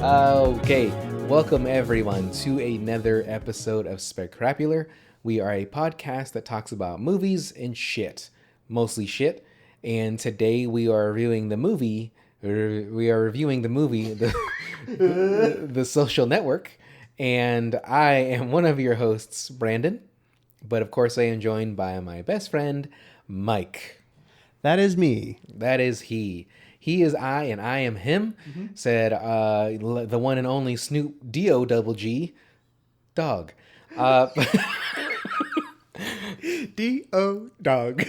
Okay, welcome everyone to another episode of Spectacular. We are a podcast that talks about movies and shit, mostly shit. And today we are reviewing the movie. The Social Network. And I am one of your hosts, Brandon. But of course, I am joined by my best friend, Mike. That is me. That is he. He is I, and I am him. Mm-hmm. Said the one and only Snoop D-O-double-G, dog. D-O, dog.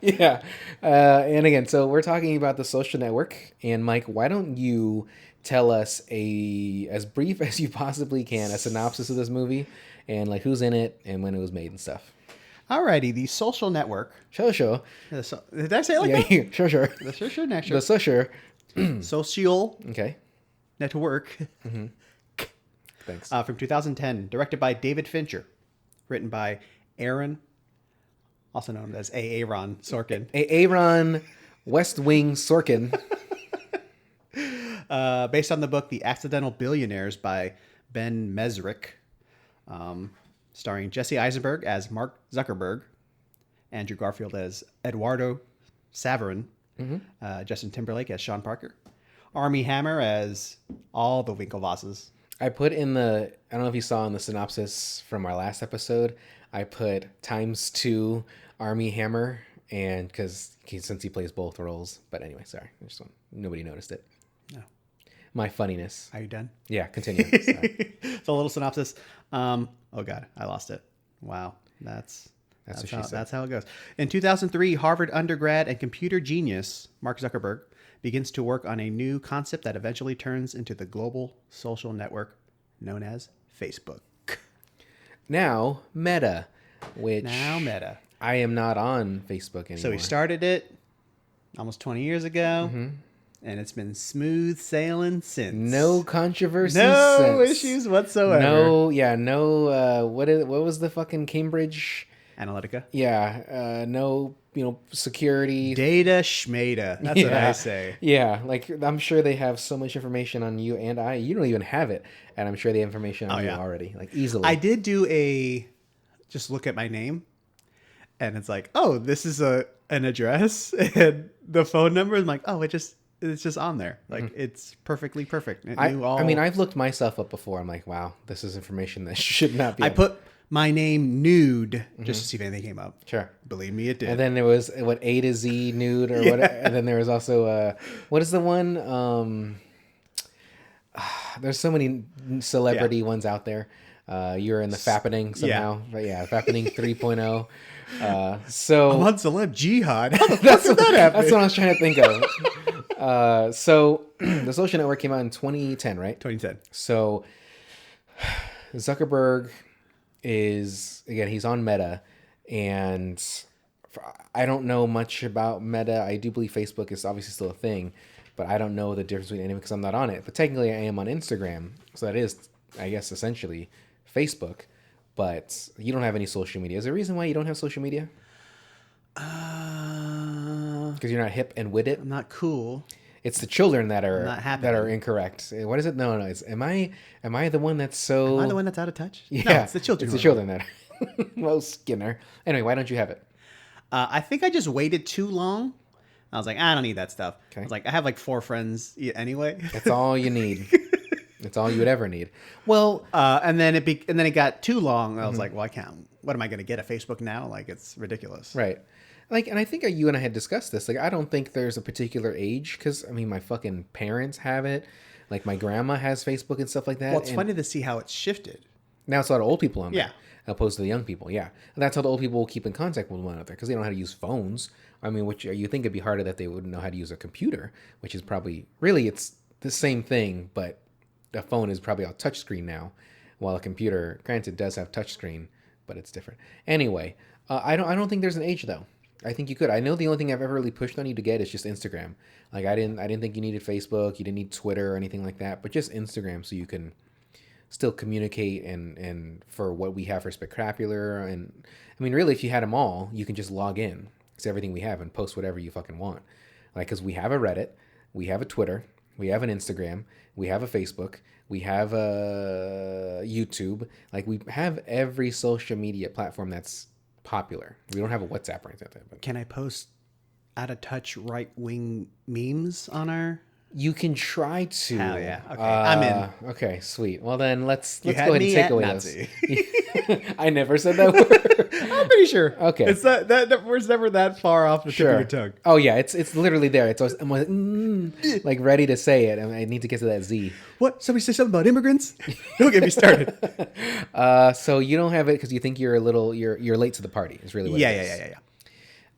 Yeah. And again, so we're talking about The Social Network. And Mike, why don't you tell us as brief as you possibly can, a synopsis of this movie and like who's in it and when it was made and stuff. Alrighty, The Social Network. Sure. Did I say it like that? Yeah, sure. The Social Network. The Social. Social. Okay. Network. Mm-hmm. Thanks. From 2010, directed by David Fincher, written by Aaron, also known as Aaron Sorkin. Aaron West Wing Sorkin. Based on the book The Accidental Billionaires by Ben Mesrick. Starring Jesse Eisenberg as Mark Zuckerberg, Andrew Garfield as Eduardo Saverin, Justin Timberlake as Sean Parker, Armie Hammer as all the Winklevosses. I put I don't know if you saw in the synopsis from our last episode, I put ×2 Armie Hammer, and since he plays both roles. But anyway, sorry, nobody noticed it. No. My funniness. Are you done? Yeah, continue. So a little synopsis. Oh God, I lost it. Wow, that's how it goes. In 2003, Harvard undergrad and computer genius Mark Zuckerberg begins to work on a new concept that eventually turns into the global social network known as Facebook. Now Meta. I am not on Facebook anymore. So he started it almost 20 years ago. Mm-hmm. And it's been smooth sailing since. No controversy. No issues whatsoever. No. What was the fucking Cambridge Analytica? Yeah. No. Security. Data schmata. That's what I say. Yeah. Like I'm sure they have so much information on you and I. You don't even have it, and I'm sure they have information on you already, like easily. I did do just look at my name, and it's like, oh, this is an address and the phone number. I'm like, oh, it's just on there. Like, it's perfectly perfect. I mean, I've looked myself up before. I'm like, wow, this is information that should not be. I put my name nude just to see if anything came up. Sure. Believe me, it did. And then there was, A to Z nude or what? And then there was also, what is the one? There's so many celebrity ones out there. You're in the fappening somehow. Yeah. But yeah, fappening 3.0. So I'm on celeb jihad. How the fuck did that happen? That's what I was trying to think of. So The Social Network came out in 2010, right? 2010. So Zuckerberg he's on Meta, and I don't know much about Meta. I do believe Facebook is obviously still a thing, but I don't know the difference between any because I'm not on it. But technically I am on Instagram, so that is, I guess, essentially Facebook. But you don't have any social media. Is there a reason why you don't have social media? Because you're not hip and with it? I'm not cool. It's the children that are incorrect. What is it? No. It's am I the one that's so? Am I the one that's out of touch? Yeah, no, it's the children. It's the children that are. Well, Skinner. Anyway, why don't you have it? I think I just waited too long. I was like, I don't need that stuff. Okay. I was like, I have like 4 friends anyway. That's all you need. That's all you would ever need. Well, and then it got too long. I was like, well, I can't. What am I going to get, a Facebook now? Like, it's ridiculous. Right. Like, and I think you and I had discussed this. Like, I don't think there's a particular age because, I mean, my fucking parents have it. Like, my grandma has Facebook and stuff like that. Well, it's funny to see how it's shifted. Now it's a lot of old people on there. Yeah. Opposed to the young people. Yeah. And that's how the old people will keep in contact with one another because they don't know how to use phones. I mean, which you think it'd be harder that they wouldn't know how to use a computer, which is probably, really, it's the same thing, but a phone is probably all touchscreen now, while a computer, granted, does have touchscreen, but it's different. Anyway, I don't think there's an age though. I think you could. I know the only thing I've ever really pushed on you to get is just Instagram. Like I didn't think you needed Facebook, you didn't need Twitter or anything like that, but just Instagram so you can still communicate and for what we have for Spectacular. And I mean, really, if you had them all, you can just log in to everything we have and post whatever you fucking want. Like, because we have a Reddit, we have a Twitter, we have an Instagram, we have a Facebook, we have a YouTube. Like we have every social media platform that's popular. We don't have a WhatsApp or anything like that. But Can I post out of touch right wing memes on our? you can try to. Hell yeah. Okay, I'm in. Okay, sweet. Well then let's You go had ahead and me take at away Nazi. those. I never said that word. I'm pretty sure. Okay. It's that word's never that far off the tip of your tongue. Oh yeah, it's literally there. It's always, I'm like ready to say it, and I need to get to that Z. What? Somebody say something about immigrants? Don't get me started. So you don't have it because you think you're you're late to the party. Is really what it is. Yeah.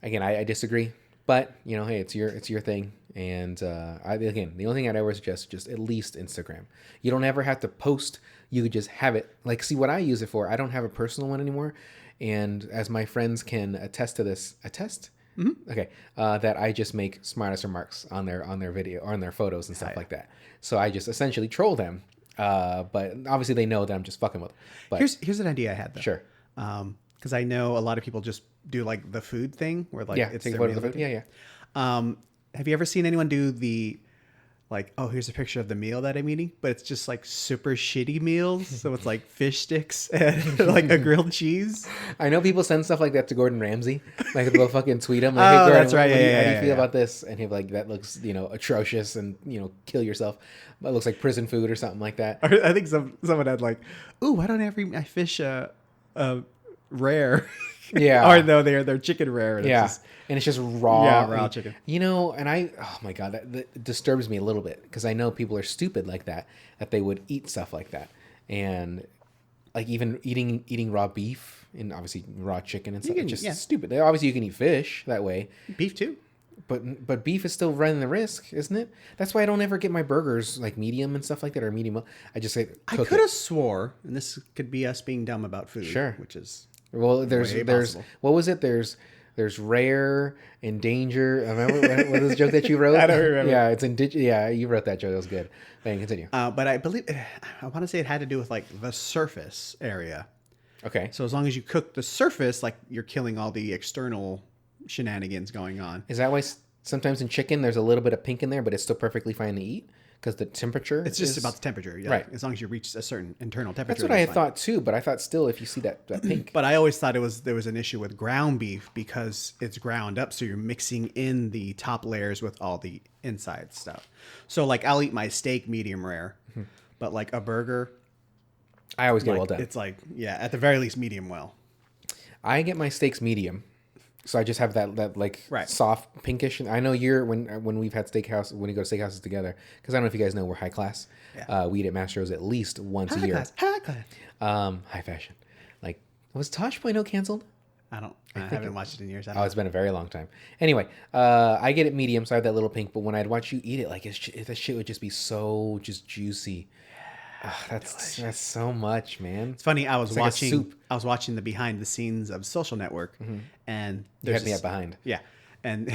Again, I disagree, but hey, it's your thing. And again, the only thing I'd ever suggest, just at least Instagram. You don't ever have to post. You could just have it. Like, see what I use it for. I don't have a personal one anymore. And as my friends can attest to this, mm-hmm. Okay, that I just make smartest remarks on their video or on their photos and stuff like that. So I just essentially troll them. But obviously they know that I'm just fucking with them. But here's an idea I had though. Sure. Because I know a lot of people just do like the food thing where like it's take a their photo of the meal. food. Yeah. Have you ever seen anyone do the like, oh, here's a picture of the meal that I'm eating, but it's just like super shitty meals. So it's like fish sticks and like a grilled cheese. I know people send stuff like that to Gordon Ramsay. Like they'll fucking tweet him. Like, hey, Gordon, that's right. How do you Yeah, feel about this? And he'll be like, that looks, atrocious and, kill yourself. But it looks like prison food or something like that. I think someone had like, ooh, why don't I ever eat my fish rare? Yeah. Or no, they're chicken rare. And Yeah. And it's just raw. Yeah, raw chicken. And oh my God, that disturbs me a little bit because I know people are stupid like that they would eat stuff like that. And like even eating raw beef and obviously raw chicken and stuff. It's just stupid. Obviously you can eat fish that way. Beef too. But beef is still running the risk, isn't it? That's why I don't ever get my burgers like medium and stuff like that or medium well. I just say I could have swore, and this could be us being dumb about food. Sure. Which is there's possible. What was it? There's rare, endanger. Remember what was the joke that you wrote? I don't remember. Yeah, it's indigenous. Yeah, you wrote that joke. That was good. But continue. But I believe I want to say it had to do with like the surface area. Okay. So as long as you cook the surface, like you're killing all the external shenanigans going on. Is that why sometimes in chicken there's a little bit of pink in there, but it's still perfectly fine to eat? Because the temperature it's about the temperature, yeah. Right. As long as you reach a certain internal temperature. That's what I had thought too, but I thought still if you see that pink. But I always thought there was an issue with ground beef because it's ground up, so you're mixing in the top layers with all the inside stuff. So like I'll eat my steak medium rare, but like a burger, I always get well done. It's like at the very least medium well. I get my steaks medium. So I just have that like soft pinkish. I know when we've had steakhouse, when we go to steakhouses together, because I don't know if you guys know we're high class. Yeah. We eat at Mastro's at least once a year. High class. High fashion. Like, was Tosh Point canceled? I haven't watched it in years. It's been a very long time. Anyway, I get it medium, so I have that little pink. But when I'd watch you eat it, like that shit would just be so just juicy. That's so much, man. It's funny. I was watching the behind the scenes of Social Network, and you had me at behind. Yeah, and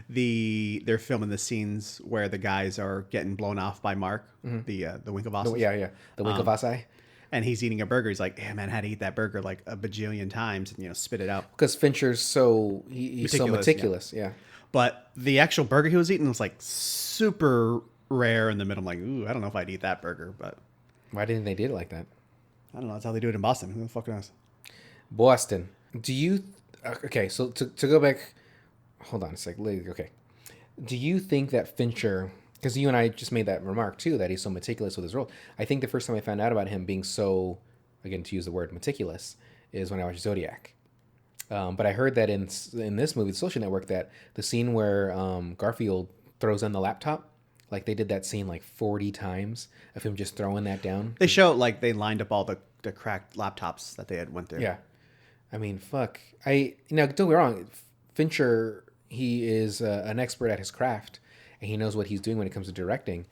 they're filming the scenes where the guys are getting blown off by Mark, the Winklevoss. The Winklevoss. And he's eating a burger. He's like, "Yeah, man, I had to eat that burger like a bajillion times and spit it out." Because Fincher's he's so meticulous. Yeah. But the actual burger he was eating was like super rare in the middle. I'm like, ooh, I don't know if I'd eat that burger, but why didn't they do it like that? I don't know. That's how they do it in Boston. Who the fuck knows? Boston. Do you? Okay, so to go back, hold on a sec. Okay, do you think that Fincher? Because you and I just made that remark too, that he's so meticulous with his role. I think the first time I found out about him being so, again to use the word meticulous, is when I watched Zodiac. But I heard that in this movie, The Social Network, that the scene where Garfield throws on the laptop. Like they did that scene like 40 times of him just throwing that down. They show like they lined up all the cracked laptops that they had went through. Yeah. I mean, fuck. Don't get me wrong. Fincher, he is an expert at his craft and he knows what he's doing when it comes to directing.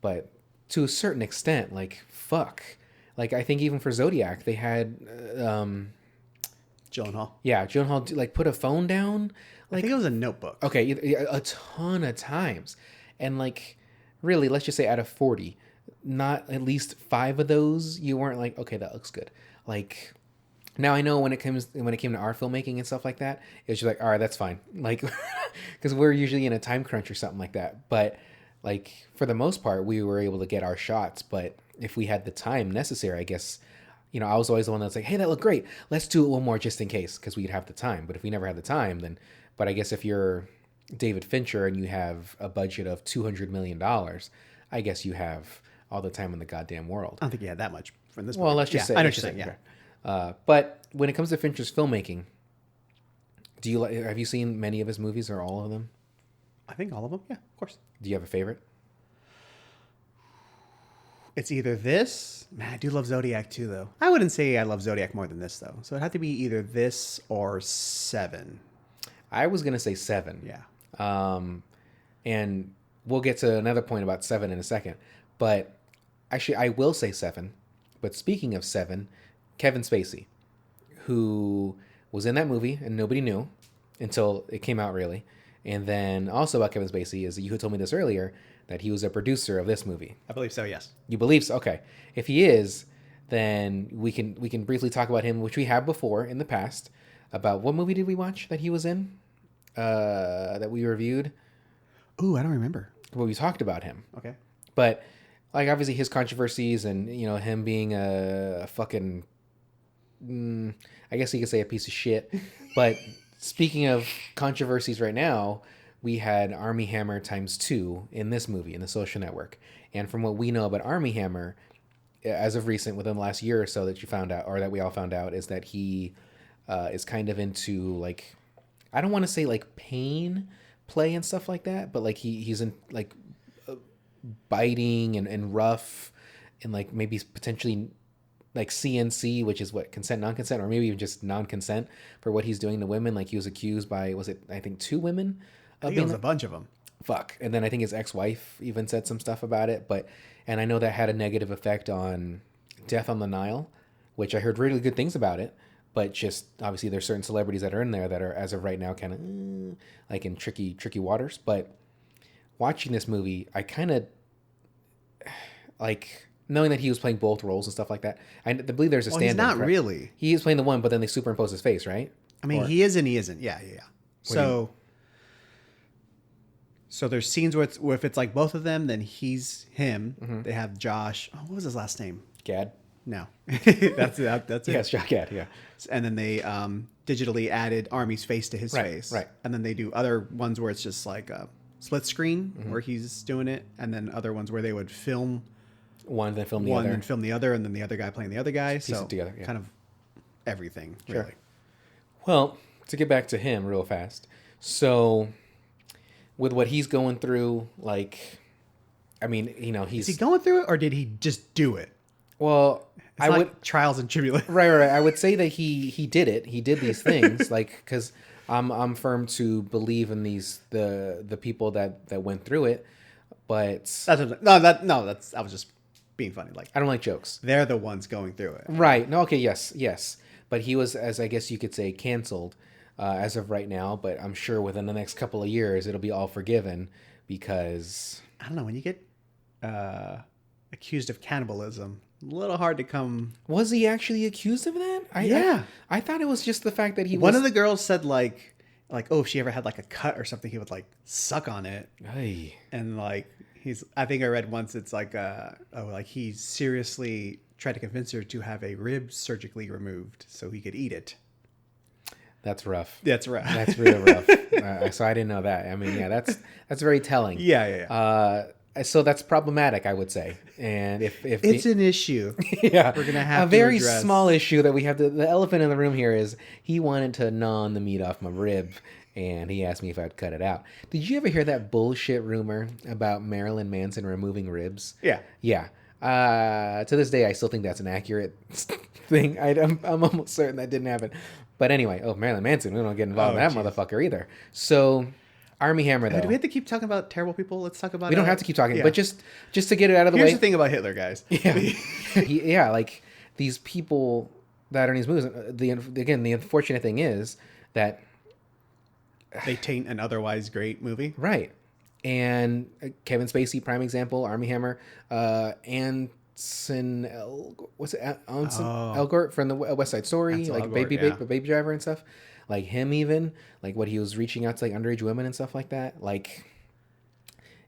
But to a certain extent, like, fuck. Like, I think even for Zodiac, they had... Gyllenhaal. Yeah, Gyllenhaal, like, put a phone down. Like, I think it was a Notebook. Okay, a ton of times. And, like... Really, let's just say out of 40, not at least 5 of those you weren't like, okay, that looks good. Like, now I know when it came to our filmmaking and stuff like that, it's just like, all right, that's fine. Like, because we're usually in a time crunch or something like that. But like for the most part, we were able to get our shots. But if we had the time necessary, I guess, I was always the one that's like, hey, that looked great. Let's do it one more just in case, because we'd have the time. But if we never had the time, then, but I guess if you're David Fincher and you have a budget of $200 million, I guess you have all the time in the goddamn world. I don't think you had that much from this. Well, movie. let's just say. I know what you're saying. Yeah. But when it comes to Fincher's filmmaking, have you seen many of his movies or all of them? I think all of them. Yeah, of course. Do you have a favorite? It's either this. Man, I do love Zodiac too, though. I wouldn't say I love Zodiac more than this, though. So it'd have to be either this or Seven. I was gonna say Seven. Yeah. And we'll get to another point about Seven in a second. But actually, I will say Seven. But speaking of Seven, Kevin Spacey, who was in that movie and nobody knew until it came out, really. And then also about Kevin Spacey is you had told me this earlier, that he was a producer of this movie. I believe so, yes. You believe so? Okay. If he is, then we can briefly talk about him, which we have before in the past. About what movie did we watch that he was in? That we reviewed? Ooh, I don't remember. Well, we talked about him. Okay. But like obviously his controversies and him being a fucking I guess you could say a piece of shit. But speaking of controversies right now, we had Armie Hammer ×2 in this movie, in The Social Network. And from what we know about Armie Hammer, as of recent, within the last year or so that you found out, or that we all found out, is that he is kind of into, like, I don't want to say like pain play and stuff like that, but like he's in like biting and rough and like maybe potentially like CNC, which is what, consent, non-consent, or maybe even just non-consent for what he's doing to women. Like he was accused by, was it, I think 2 women? I think it was a bunch of them. Fuck. And then I think his ex-wife even said some stuff about it. And I know that had a negative effect on Death on the Nile, which I heard really good things about it. But just obviously there's certain celebrities that are in there that are, as of right now, kind of like in tricky waters. But watching this movie, I kind of like knowing that he was playing both roles and stuff like that. I believe there's a stand-in. He's not correct? really. He is playing the one, but then they superimpose his face, right? I mean, he is and he isn't. Yeah. So there's scenes where if it's like both of them, then he's him. Mm-hmm. They have Josh. Oh, what was his last name? Gad. No, that's it. Yes, Josh Gad. Yeah. And then they digitally added Armie's face to his face. Right. And then they do other ones where it's just like a split screen where he's doing it, and then other ones where they would film one, then film the one, other, then film the other, and then the other guy playing the other guy. Piece it together. Yeah. Kind of everything, Sure. really. Well, to get back to him real fast, so with what he's going through, like, I mean, Is he going through it, or did he just do it? Well, I would trials and tribulations. Right. I would say that he did it. He did these things, like, because I'm firm to believe in the people that went through it, but I was just being funny. Like, I don't like jokes. They're the ones going through it. Right. No. Okay. Yes. But he was, as I guess you could say, canceled as of right now. But I'm sure within the next couple of years, it'll be all forgiven because I don't know, when you get accused of cannibalism, a little hard to come. Was he actually accused of that? I thought it was just the fact that he One of the girls said like, oh, if she ever had like a cut or something, he would like suck on it. Hey. And like I think I read once it's like like he seriously tried to convince her to have a rib surgically removed so he could eat it. That's rough. That's rough. That's real rough. So I didn't know that. I mean, yeah, that's very telling. Yeah. So that's problematic, I would say. And if it's an issue, yeah, we're gonna have a very small issue that we have. The elephant in the room here is he wanted to gnaw on the meat off my rib, and he asked me if I'd cut it out. Did you ever hear that bullshit rumor about Marilyn Manson removing ribs? Yeah. To this day, I still think that's an accurate thing. I'm almost certain that didn't happen. But anyway, Marilyn Manson, we don't get involved in that motherfucker either. So. Armie Hammer, though. Do we have to keep talking about terrible people? Let's talk about. We don't have to keep talking, but just to get it out of the way. Here's the thing about Hitler, guys. Yeah, like these people that are in these movies. The unfortunate thing is that they taint an otherwise great movie, right? And Kevin Spacey, prime example. Armie Hammer, Anson Elgort from the West Side Story, Ansel like Elgort, Baby Driver and stuff. Like him, even like what he was reaching out to like underage women and stuff like that. Like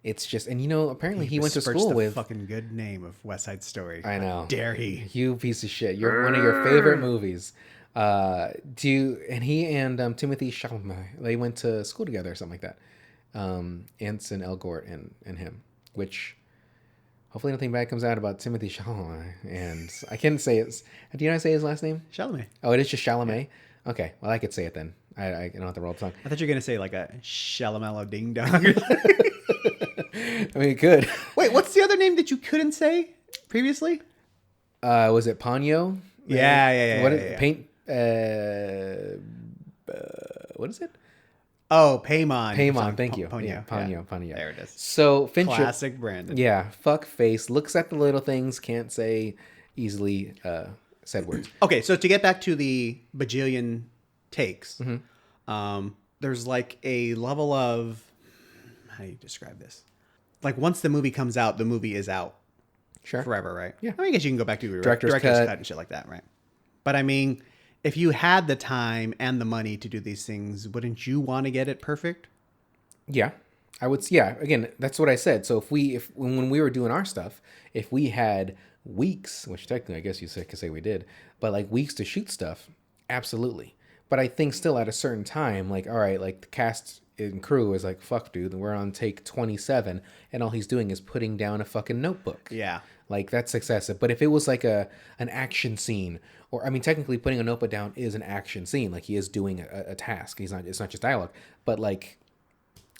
It's just, and apparently he went to besmirched school the with. fucking good name of West Side Story. I know. How dare he? You piece of shit. You're one of your favorite movies. And he and Timothy Chalamet, they went to school together or something like that. Anson Elgort and him, which hopefully nothing bad comes out about Timothy Chalamet. And I can't say it. Do you know how to say his last name? Chalamet. Oh, it is just Chalamet? Okay, well, I could say it then. I don't have to roll the tongue. I thought you were going to say like a Shalamello Ding Dong. I mean, it could. Wait, what's the other name that you couldn't say previously? Was it Ponyo? Yeah. What is paint? What is it? Oh, Paimon. Paimon, thank you. Ponyo. Yeah, Ponyo. There it is. So Fincher, Classic Brandon. yeah, fuck face, looks at the little things, can't say easily said words. Okay, so to get back to the bajillion takes, Mm-hmm. There's like a level of, how do you describe this? Like once the movie comes out, the movie is out Sure. forever, right? Yeah. I guess you can go back to Director's cut. and shit like that, right? But I mean, if you had the time and the money to do these things, wouldn't you want to get it perfect? Yeah, I would. Yeah, again, that's what I said. So if when we were doing our stuff, if we had weeks, which technically I guess you could say we did, but like weeks to shoot stuff, absolutely. But I think still at a certain time, like, all right, like the cast and crew is like, fuck, dude, we're on take 27, and all he's doing is putting down a fucking notebook. Yeah. Like, that's excessive. But if it was like an action scene, or I mean, technically putting a notebook down is an action scene. Like, he is doing a task. It's not just dialogue. But like,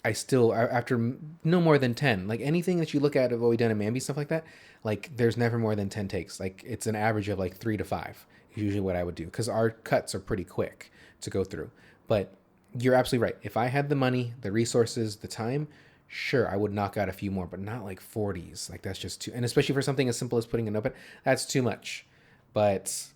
I still, after no more than 10, like anything that you look at of what we done in Mambi, stuff like that, like there's never more than 10 takes. Like, it's an average of like 3 to 5 is usually what I would do, because our cuts are pretty quick to go through. But you're absolutely right. If I had the money, the resources, the time, sure, I would knock out a few more, but not like 40s. Like, that's just too, and especially for something as simple as putting a notepad, that's too much. But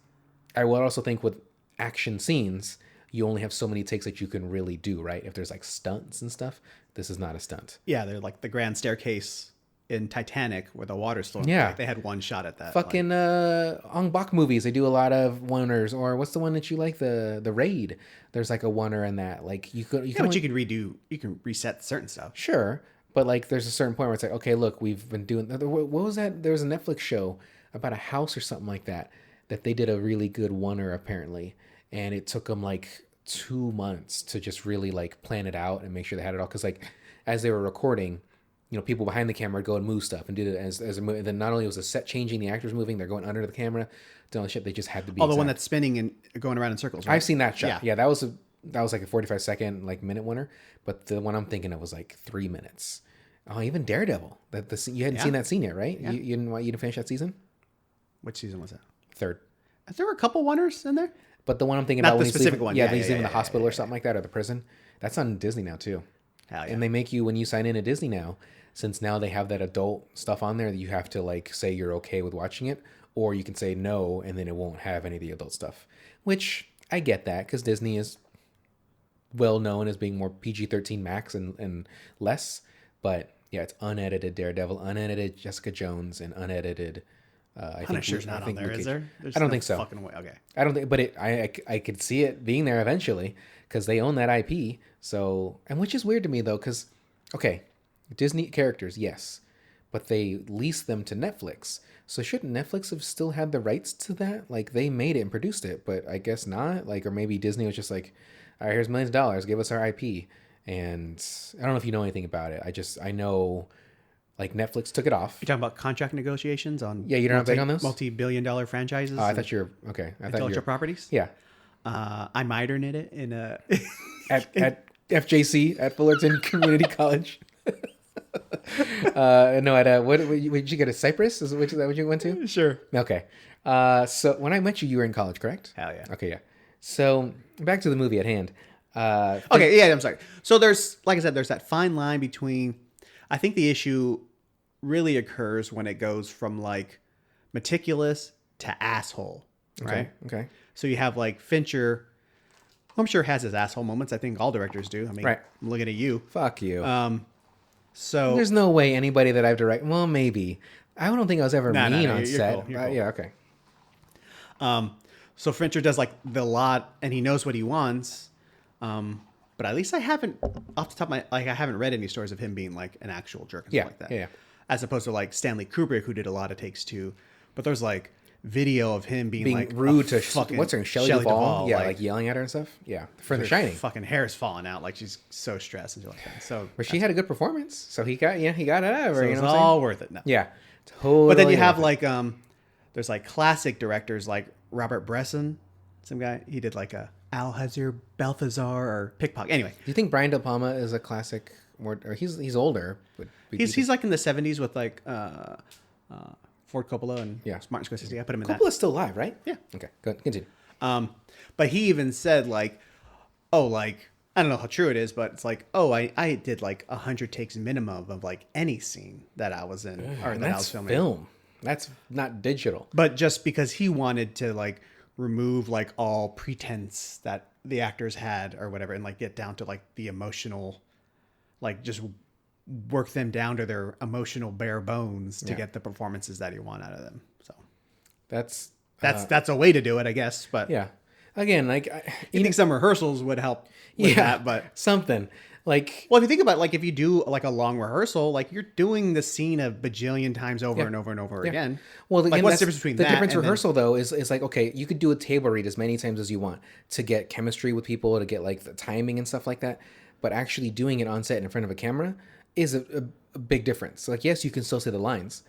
I would also think with action scenes, you only have so many takes that you can really do, right? If there's like stunts and stuff, this is not a stunt. Yeah, they're like the grand staircase in Titanic with a water storm. Yeah. Like, they had one shot at that. Fucking Ong Bak movies, they do a lot of oneers. Or what's the one that you like? The Raid. There's like a oneer in that. Like, you could, Yeah, but you can redo, you can reset certain stuff. Sure, but like there's a certain point where it's like, okay, look, we've been doing. What was that? There was a Netflix show about a house or something like that they did a really good oneer apparently, and it took them like 2 months to just really like plan it out and make sure they had it all. Because like as they were recording, people behind the camera would go and move stuff and did it as a movie. Then not only was the set changing, the actors moving, they're going under the camera, doing all the shit. They just had to be. Oh, the one that's spinning and going around in circles. Right? I've seen that shot. Yeah. That was like a 45-second like minute oneer, but the one I'm thinking of was like 3 minutes. Oh, even Daredevil. You hadn't seen that scene yet, right? Yeah. You didn't finish that season? Which season was that? 3rd. There were a couple oneers in there. But the one I'm thinking Not about, the when specific one. Yeah, he's leaving the hospital or something like that, or the prison. That's on Disney now too. Hell yeah. And they make you, when you sign in at Disney now, since now they have that adult stuff on there, that you have to like say you're okay with watching it, or you can say no, and then it won't have any of the adult stuff. Which I get that, because Disney is well known as being more PG-13 max and less. But yeah, it's unedited Daredevil, unedited Jessica Jones, and unedited. Punisher's not on there, is there? I don't think so. Fucking way. Okay. I don't think, but I could see it being there eventually, because they own that IP. So, and which is weird to me though, because okay, Disney characters, yes, but they lease them to Netflix. So shouldn't Netflix have still had the rights to that? Like, they made it and produced it, but I guess not. Like, or maybe Disney was just like, all right, here's millions of dollars, give us our IP. And I don't know if you know anything about it. I know. Like, Netflix took it off. You're talking about contract negotiations on you're not big on those? Multi-billion-dollar franchises. Oh, I thought you're okay. I thought Intellectual properties. Yeah. I minored in it in a at FJC at Fullerton Community College. No, at what did you get, a Cypress? Is that what you went to? Sure. Okay. So when I met you, you were in college, correct? Hell yeah. Okay, yeah. So back to the movie at hand. Okay, yeah, I'm sorry. So there's, like I said, there's that fine line between. I think the issue really occurs when it goes from like meticulous to asshole, right? Okay. So you have like Fincher, who I'm sure has his asshole moments. I think all directors do. I mean, right. I'm looking at you. Fuck you. So there's no way anybody that I've directed. Well, maybe. I don't think I was ever mean on set. Cool, cool. Yeah. Okay. So Fincher does like the lot, and he knows what he wants. But but at least I haven't off the top of my like I haven't read any stories of him being like an actual jerk and stuff like that. Yeah. As opposed to like Stanley Kubrick, who did a lot of takes too. But there's like video of him being like rude to fucking what's her name, Shelley Duvall? Yeah, like yelling at her and stuff. Yeah, for The Shining. Fucking hair's falling out, like she's so stressed and shit like that. So, but she had a good performance, so he got it out of her. so you it's know what I'm all saying? worth it. No. Yeah, totally. But then you have worth it. like there's like classic directors like Robert Bresson, some guy. He did like a Alhazir, Balthazar, or Pickpocket. Anyway, Do you think Brian De Palma is a classic? Or he's older, but he's like in the 70s with like Ford Coppola and Yeah. Martin Scorsese. I put him in that. Coppola's still alive, right? Yeah. Okay, go continue. But he even said like, oh, like I don't know how true it is, but it's like, oh, I did like 100 takes minimum of like any scene that I was in or And that I that's was filming. film. That's not digital. But just because he wanted to like remove like all pretense that the actors had or whatever, and like get down to like the emotional, like just work them down to their emotional bare bones to get the performances that he want out of them. So That's that's a way to do it, I guess. But yeah. Again, like you think some rehearsals would help with that, but something like well, if you think about it, like if you do like a long rehearsal, like you're doing the scene a bajillion times over and over and over again. Well, like again, what's the difference between the that difference and then- rehearsal though is like, okay, you could do a table read as many times as you want to get chemistry with people, to get like the timing and stuff like that. But actually doing it on set in front of a camera is a big difference. Like, yes, you can still say the lines,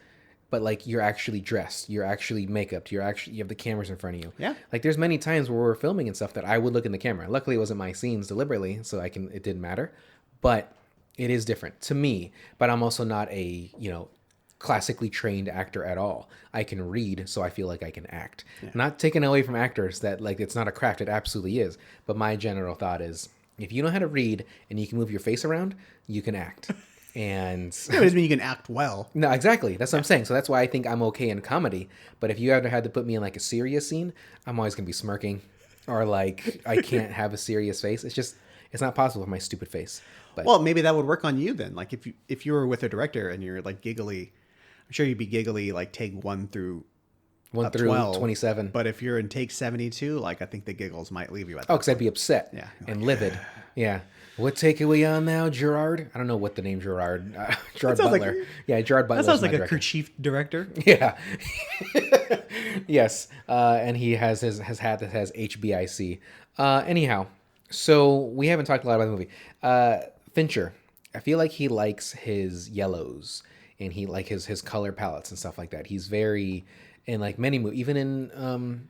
but like you're actually dressed, you're actually makeuped, you have the cameras in front of you. Yeah. Like there's many times where we're filming and stuff that I would look in the camera. Luckily, it wasn't my scenes deliberately, so it didn't matter. But it is different to me. But I'm also not a classically trained actor at all. I can read, so I feel like I can act. Yeah. Not taken away from actors that like it's not a craft. It absolutely is. But my general thought is, if you know how to read and you can move your face around, you can act. And it doesn't mean you can act well. No, exactly. That's what I'm saying. So that's why I think I'm okay in comedy. But if you ever had to put me in like a serious scene, I'm always gonna be smirking, or like I can't have a serious face. It's not possible with my stupid face. But well, maybe that would work on you then. Like if you were with a director and you're like giggly, I'm sure you'd be giggly like take 1 through 12, 27. But if you're in take 72, like I think the giggles might leave you at that. Oh, because I'd be upset and livid. Yeah. What take are we on now, Gerard? I don't know what the name Gerard Butler. Gerard Butler. That sounds like a kerchief director. Yeah. Yes. And he has his hat that has HBIC. Anyhow, so we haven't talked a lot about the movie. Fincher, I feel like he likes his yellows and he like his color palettes and stuff like that. He's very in like many movies, even in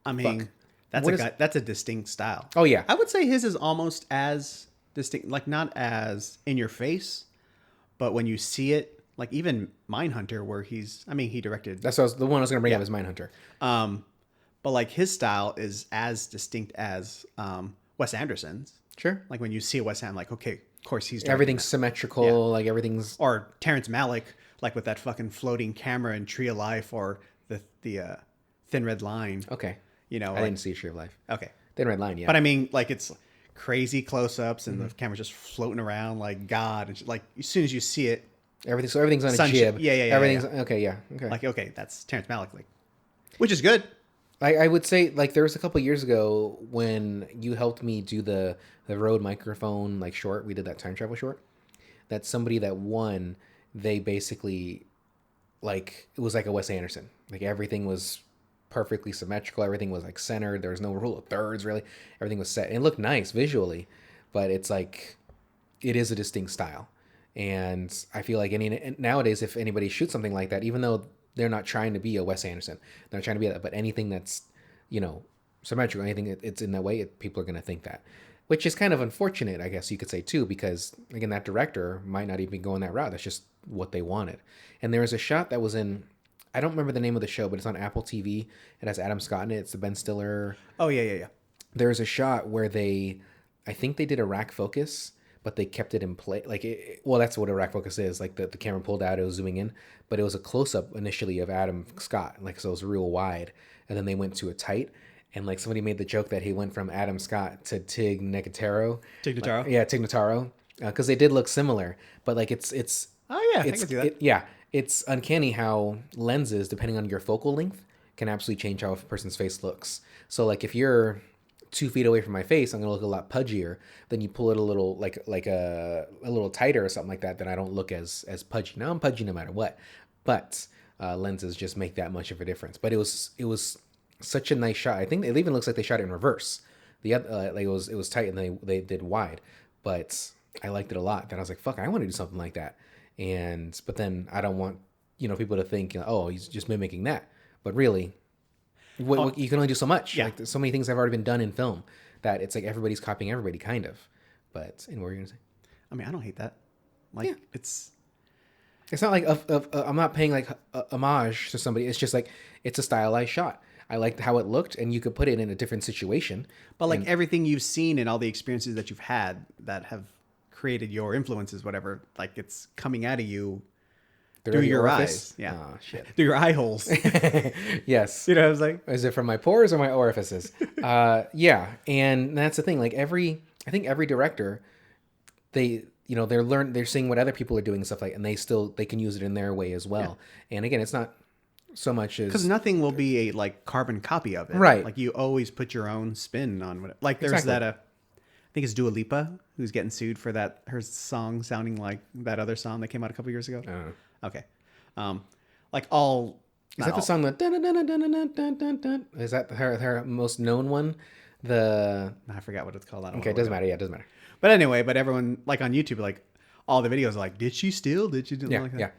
I mean, that's a distinct style. Oh yeah. I would say his is almost as distinct, like not as in your face, but when you see it, like even Mindhunter, where he directed. That's the one I was going to bring up is Mindhunter. But like his style is as distinct as Wes Anderson's. Sure. Like when you see Wes Anderson, like okay, of course he's everything's symmetrical, like everything's. Or Terrence Malick, like with that fucking floating camera in Tree of Life, or the Thin Red Line. Okay. I didn't see Tree of Life. Okay. Thin Red Line, yeah. But I mean, like it's crazy close-ups and the camera's just floating around like God, and like as soon as you see it, everything's on a jib. Yeah. Everything's okay. Like okay, that's Terrence Malick, like, which is good. I would say like there was a couple years ago when you helped me do the Rode microphone like short. We did that time travel short. That somebody that won, they basically like it was like a Wes Anderson. Like everything was perfectly symmetrical. Everything was like centered. There was no rule of thirds really. Everything was set. And it looked nice visually, but it's like it is a distinct style. And I feel like nowadays if anybody shoots something like that, even though they're not trying to be a Wes Anderson, they're not trying to be that, but anything that's symmetrical, anything it's in that way, people are going to think that, which is kind of unfortunate, I guess you could say too, because again that director might not even go in that route. That's just what they wanted. And there was a shot that was in, I don't remember the name of the show, but it's on Apple TV. It has Adam Scott in it. It's the Ben Stiller. Oh yeah. There's a shot where I think they did a rack focus, but they kept it in play. Like, that's what a rack focus is. Like the camera pulled out, it was zooming in, but it was a close up initially of Adam Scott. Like, so it was real wide. And then they went to a tight, and like somebody made the joke that he went from Adam Scott to Tig Notaro. Tig Notaro? Tig Notaro. Because they did look similar, but like it's. Oh yeah, I can see that. It's uncanny how lenses, depending on your focal length, can absolutely change how a person's face looks. So like if you're 2 feet away from my face, I'm gonna look a lot pudgier. Then you pull it a little like a little tighter or something like that, then I don't look as pudgy. Now I'm pudgy no matter what, but lenses just make that much of a difference. But it was such a nice shot. I think it even looks like they shot it in reverse. The other like it was tight and they did wide, but I liked it a lot. Then I was like, fuck, I want to do something like that. But then I don't want people to think oh, he's just mimicking that. But really, you can only do so much. Yeah. Like there's so many things have already been done in film that it's like everybody's copying everybody, kind of. But what were you gonna say? I mean, I don't hate that. Like Yeah. it's It's not like I'm not paying like a homage to somebody. It's just like it's a stylized shot. I liked how it looked, and you could put it in a different situation. but like everything you've seen and all the experiences that you've had that have created your influences, whatever, like it's coming out of you through your orifice? eyes. Yeah. Oh shit. Through your eye holes. Yes. You know what I was like? Is it from my pores or my orifices? Yeah, and that's the thing. Like I think every director, they're seeing what other people are doing and stuff like, and they can use it in their way as well. Yeah. And again, it's not so much as Because nothing will be a like carbon copy of it. Right. Like you always put your own spin on what. Like there's Exactly. that. I think it's Dua Lipa who's getting sued for that her song sounding like that other song that came out a couple years ago. I don't know. Okay. Like all. Is that the song that dun, dun, dun, dun, dun, dun, dun, dun? Is that her most known one? I forgot what it's called. I don't Okay, it know. doesn't matter. Yeah, it doesn't matter. But anyway, everyone like on YouTube, like all the videos are like, did she steal? Did she do Yeah, like that? yeah.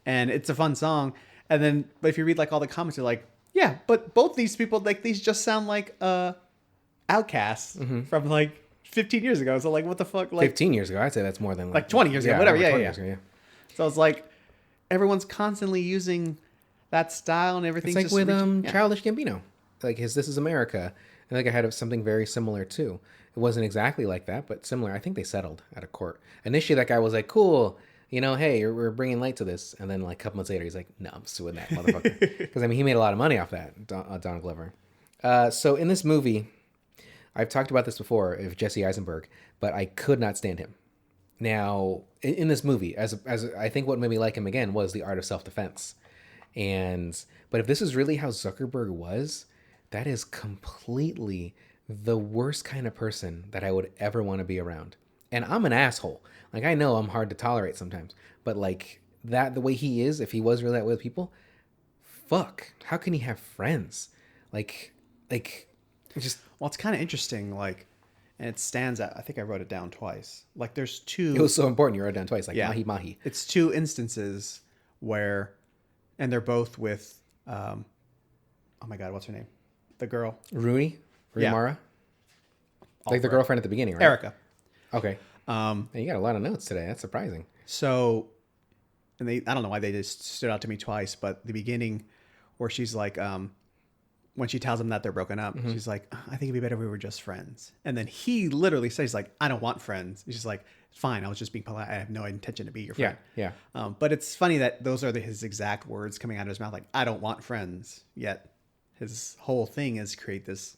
And it's a fun song. And then, but if you read like all the comments, they're like, yeah, but both these people, like these just sound like outcasts from like 15 years ago. So like, what the fuck? Like 15 years ago, I'd say that's more than Like 20 years ago, whatever, over yeah, 20 yeah. years ago, yeah. So it's like everyone's constantly using that style and everything. It's like with Childish Gambino, like his "This Is America." I think I had something very similar too. It wasn't exactly like that, but similar. I think they settled at a court. Initially, that guy was like, "Cool, hey, we're bringing light to this," and then like a couple months later, he's like, "No, I'm suing that motherfucker," because I mean, he made a lot of money off that, Donald Glover. So in this movie, I've talked about this before of Jesse Eisenberg, but I could not stand him. Now, in this movie, as I think what made me like him again was the art of self-defense. But if this is really how Zuckerberg was, that is completely the worst kind of person that I would ever want to be around. And I'm an asshole. Like, I know I'm hard to tolerate sometimes, but like that, the way he is, if he was really that way with people, fuck, how can he have friends? Like just, Well, it's kind of interesting, like, and it stands out. I think I wrote it down twice. Like, there's two. it was so important. You wrote it down twice, like mahi mahi. It's two instances where, and they're both with, oh my God, what's her name? The girl. Rui Yeah. Mara? Like the Alfred. girlfriend at the beginning, right? Erica. Okay. Hey, you got a lot of notes today. That's surprising. So, and I don't know why they just stood out to me twice, but the beginning where she's like, when she tells him that they're broken up, she's like, I think it'd be better if we were just friends. And then he literally says like, I don't want friends. She's like, fine, I was just being polite. I have no intention to be your friend. Yeah. But it's funny that those are his exact words coming out of his mouth. Like, I don't want friends. Yet his whole thing is create this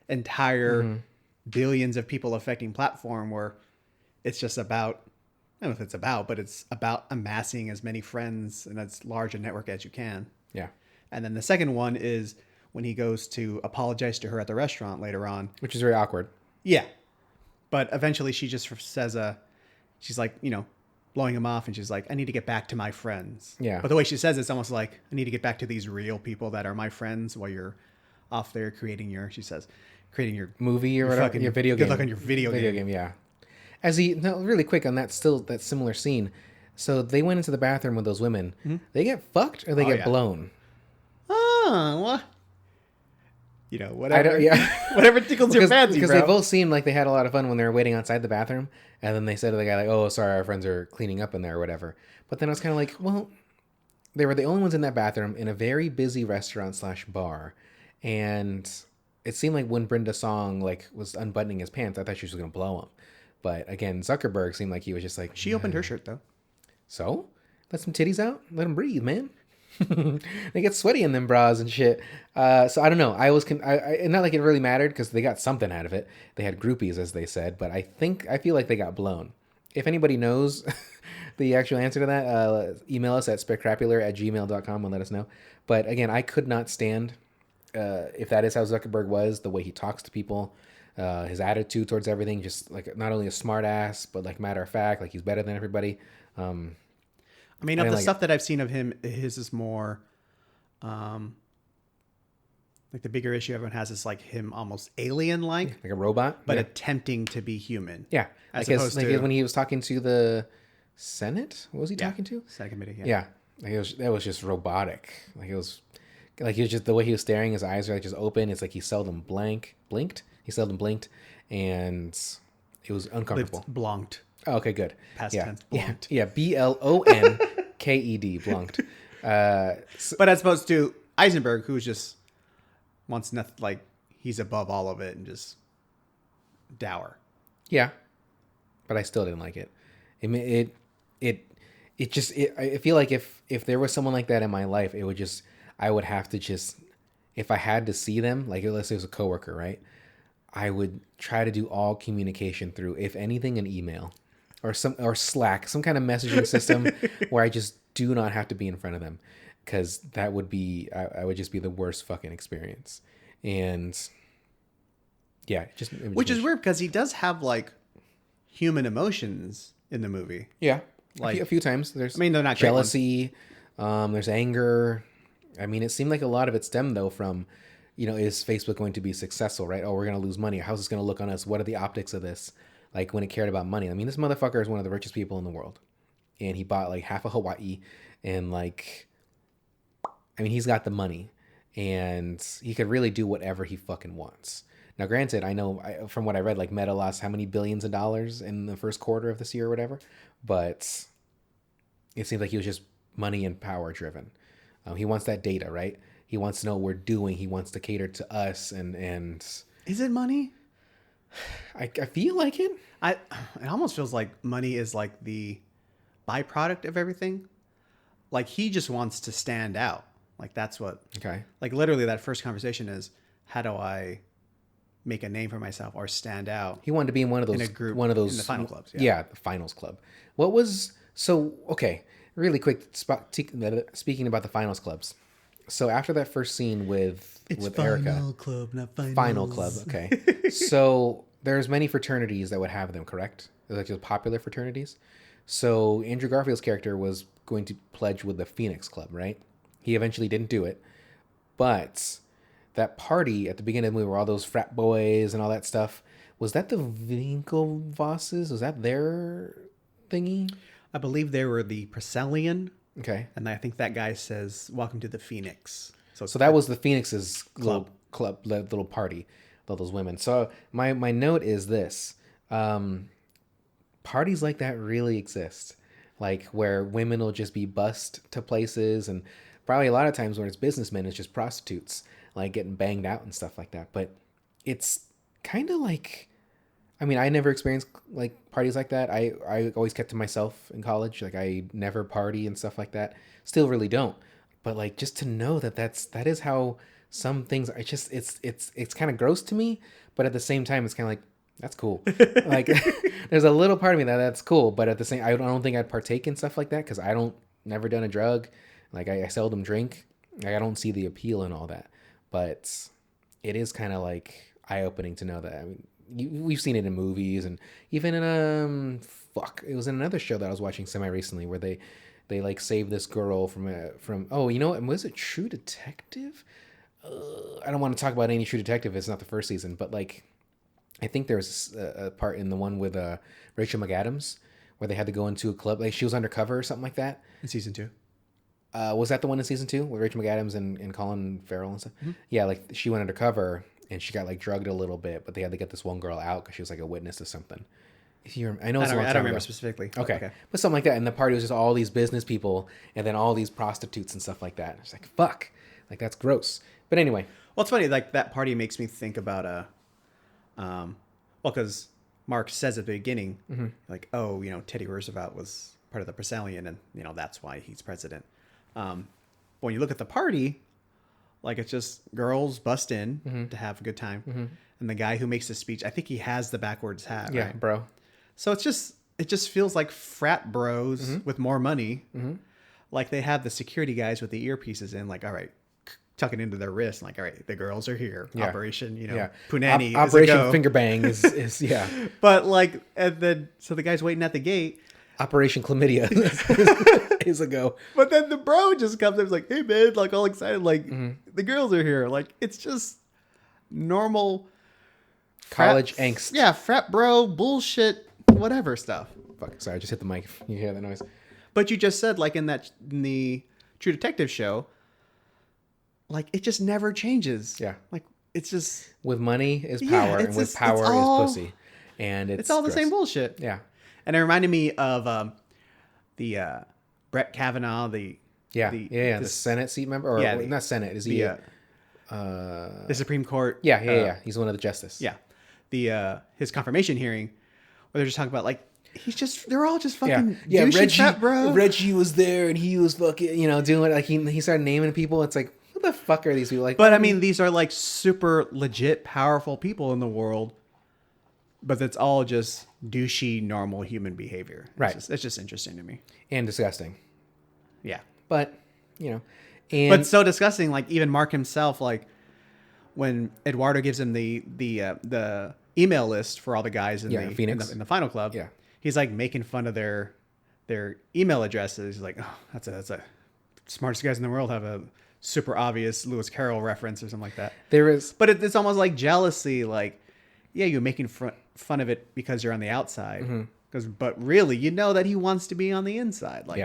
entire billions of people affecting platform where it's just about, I don't know if it's about, but it's about amassing as many friends and as large a network as you can. Yeah. And then the second one is when he goes to apologize to her at the restaurant later on. Which is very awkward. Yeah. But eventually she just says, she's like, blowing him off. And she's like, I need to get back to my friends. Yeah. But the way she says it's almost like, I need to get back to these real people that are my friends while you're off there creating your movie Or whatever. Your video game. Good luck on your video game. Yeah. Really quick on that similar scene. So they went into the bathroom with those women. They get fucked or they get blown? Oh, what? Whatever. Yeah. Whatever tickles your fancy, because bro. they both seemed like they had a lot of fun when they were waiting outside the bathroom, and then they said to the guy like, "Oh, sorry, our friends are cleaning up in there or whatever." But then I was kind of like, well, they were the only ones in that bathroom in a very busy restaurant/bar, and it seemed like when Brenda Song was unbuttoning his pants, I thought she was going to blow him. But again, Zuckerberg seemed like he was just like, She opened her shirt though. So let some titties out, let them breathe, man. They get sweaty in them bras and shit. So I don't know. I not like it really mattered because they got something out of it. They had groupies, as they said, but I feel like they got blown. If anybody knows the actual answer to that, email us at spectacular@gmail.com and let us know. But again, I could not stand if that is how Zuckerberg was, the way he talks to people. his attitude towards everything, just like not only a smart ass, but like matter of fact, like he's better than everybody. I mean, of the stuff that I've seen of him, his is more, like the bigger issue everyone has is like him almost alien-like, like a robot, but attempting to be human. Yeah, as like, opposed like to when he was talking to the Senate. What was he talking to? Senate committee. Yeah, like that was just robotic. Like it was just the way he was staring. His eyes were like just open. It's like he seldom blinked. He seldom blinked, and it was uncomfortable. Blanked. Oh, okay, good. Past tense. Blanked. Yeah. BLONKED. Blanked. But as opposed to Eisenberg, who's just wants nothing, like he's above all of it and just dour. Yeah, but I still didn't like it. I feel like if there was someone like that in my life, I would have to just, if I had to see them, like let's say it was a coworker, right? I would try to do all communication through, if anything, an email or Slack, some kind of messaging system where I just do not have to be in front of them, because that would be, I would just be the worst fucking experience. And yeah, which is weird because he does have like human emotions in the movie. Yeah, like a few times. They're not jealousy. There's anger. I mean, it seemed like a lot of it stemmed though from, is Facebook going to be successful, right? Oh, we're going to lose money. How's this going to look on us? What are the optics of this? Like when it cared about money. I mean, this motherfucker is one of the richest people in the world, and he bought like half of Hawaii, and like, I mean, he's got the money, and he could really do whatever he fucking wants. Now, granted, I know from what I read, like Meta lost how many billions of dollars in the first quarter of this year or whatever, but it seems like he was just money and power driven. He wants that data, right? He wants to know what we're doing. He wants to cater to us, and is it money? I feel like it. It almost feels like money is like the byproduct of everything. Like he just wants to stand out. Like that's what. Okay. Like literally, that first conversation is, how do I make a name for myself or stand out? He wanted to be in one of those, in a group, one of those in the final clubs. Yeah, the finals club. What was okay? Really quick, speaking about the finals clubs. So after that first scene with Erica, final club, not finals. Final club. Okay. So there's many fraternities that would have them, correct? They're like just popular fraternities. So Andrew Garfield's character was going to pledge with the Phoenix Club, right? He eventually didn't do it, but that party at the beginning of the movie where all those frat boys and all that stuff, was that the Winklevosses? Was that their thingy? I believe they were the Priscellian. Okay. And I think that guy says, "Welcome to the Phoenix." So that was the Phoenix's club, little party, all those women. So my note is this. Parties like that really exist. Like where women will just be bussed to places, and probably a lot of times when it's businessmen, it's just prostitutes, like getting banged out and stuff like that. But it's kind of like, I mean, I never experienced like parties like that. I always kept to myself in college. Like I never party and stuff like that. Still really don't. But like just to know that is how some things are. It's kind of gross to me, but at the same time, it's kind of like, that's cool. Like there's a little part of me that's cool, but at the same, I don't think I'd partake in stuff like that because never done a drug. Like I seldom drink. Like I don't see the appeal in all that. But it is kind of like eye-opening to know that. I mean, we've seen it in movies, and even in it was in another show that I was watching semi-recently where they like saved this girl from oh, you know what, was it True Detective? I don't want to talk about any True Detective. It's not the first season, but like I think there was a part in the one with Rachel McAdams where they had to go into a club, like she was undercover or something like that. In season 2. Was that the one in season 2 with Rachel McAdams and Colin Farrell and stuff? Mm-hmm. Yeah, like she went undercover and she got like drugged a little bit, but they had to get this one girl out because she was like a witness to something. I know it's a long time I don't remember ago. specifically. Okay, but something like that. And the party was just all these business people and then all these prostitutes and stuff like that. It's like, fuck, like that's gross. But anyway, well, it's funny. Like that party makes me think about because Mark says at the beginning, mm-hmm. like, oh, Teddy Roosevelt was part of the Priscellian, and that's why he's president. When you look at the party, like it's just girls bust in mm-hmm. to have a good time, mm-hmm. and the guy who makes the speech, I think he has the backwards hat. Yeah, right? Bro. So it just feels like frat bros mm-hmm. with more money. Mm-hmm. Like they have the security guys with the earpieces in, like, all right, tucking into their wrist, like, all right, the girls are here. Yeah. Operation, Yeah. Punani. Operation Finger Bang is yeah. But like, and then so the guy's waiting at the gate. Operation Chlamydia is a go. But then the bro just comes up, like, hey man, like all excited, like the girls are here. Like it's just normal College frat, angst. Yeah, frat bro bullshit, whatever stuff. Fuck, sorry, I just hit the mic. If you hear that noise. But you just said, like in the True Detective show, like it just never changes. Yeah. Like it's just With money is Yeah, power, and with power is pussy. And it's all the gross. same bullshit. Yeah. And it reminded me of the Brett Kavanaugh, the The Senate seat member, or Yeah, not Senate, is he? the Supreme Court. Yeah. He's one of the justices. Yeah. The his confirmation hearing where they're just talking about like they're all just fucking douchey frat bro. Reggie was there and he was fucking, doing like he started naming people. It's like, who the fuck are these people? Like, But I mean, these are like super legit powerful people in the world, but it's all just douchey normal human behavior. Right. It's just interesting to me. and disgusting. Yeah. But and But so disgusting, like even Mark himself, like when Eduardo gives him the email list for all the guys in Phoenix. in the final club, Yeah. he's like making fun of their email addresses. He's like, oh, that's a smartest guys in the world have a super obvious Lewis Carroll reference or something like that. there is But it's almost like jealousy, like, yeah, you're making fun of it because you're on the outside, but really, you know that he wants to be on the inside. Like,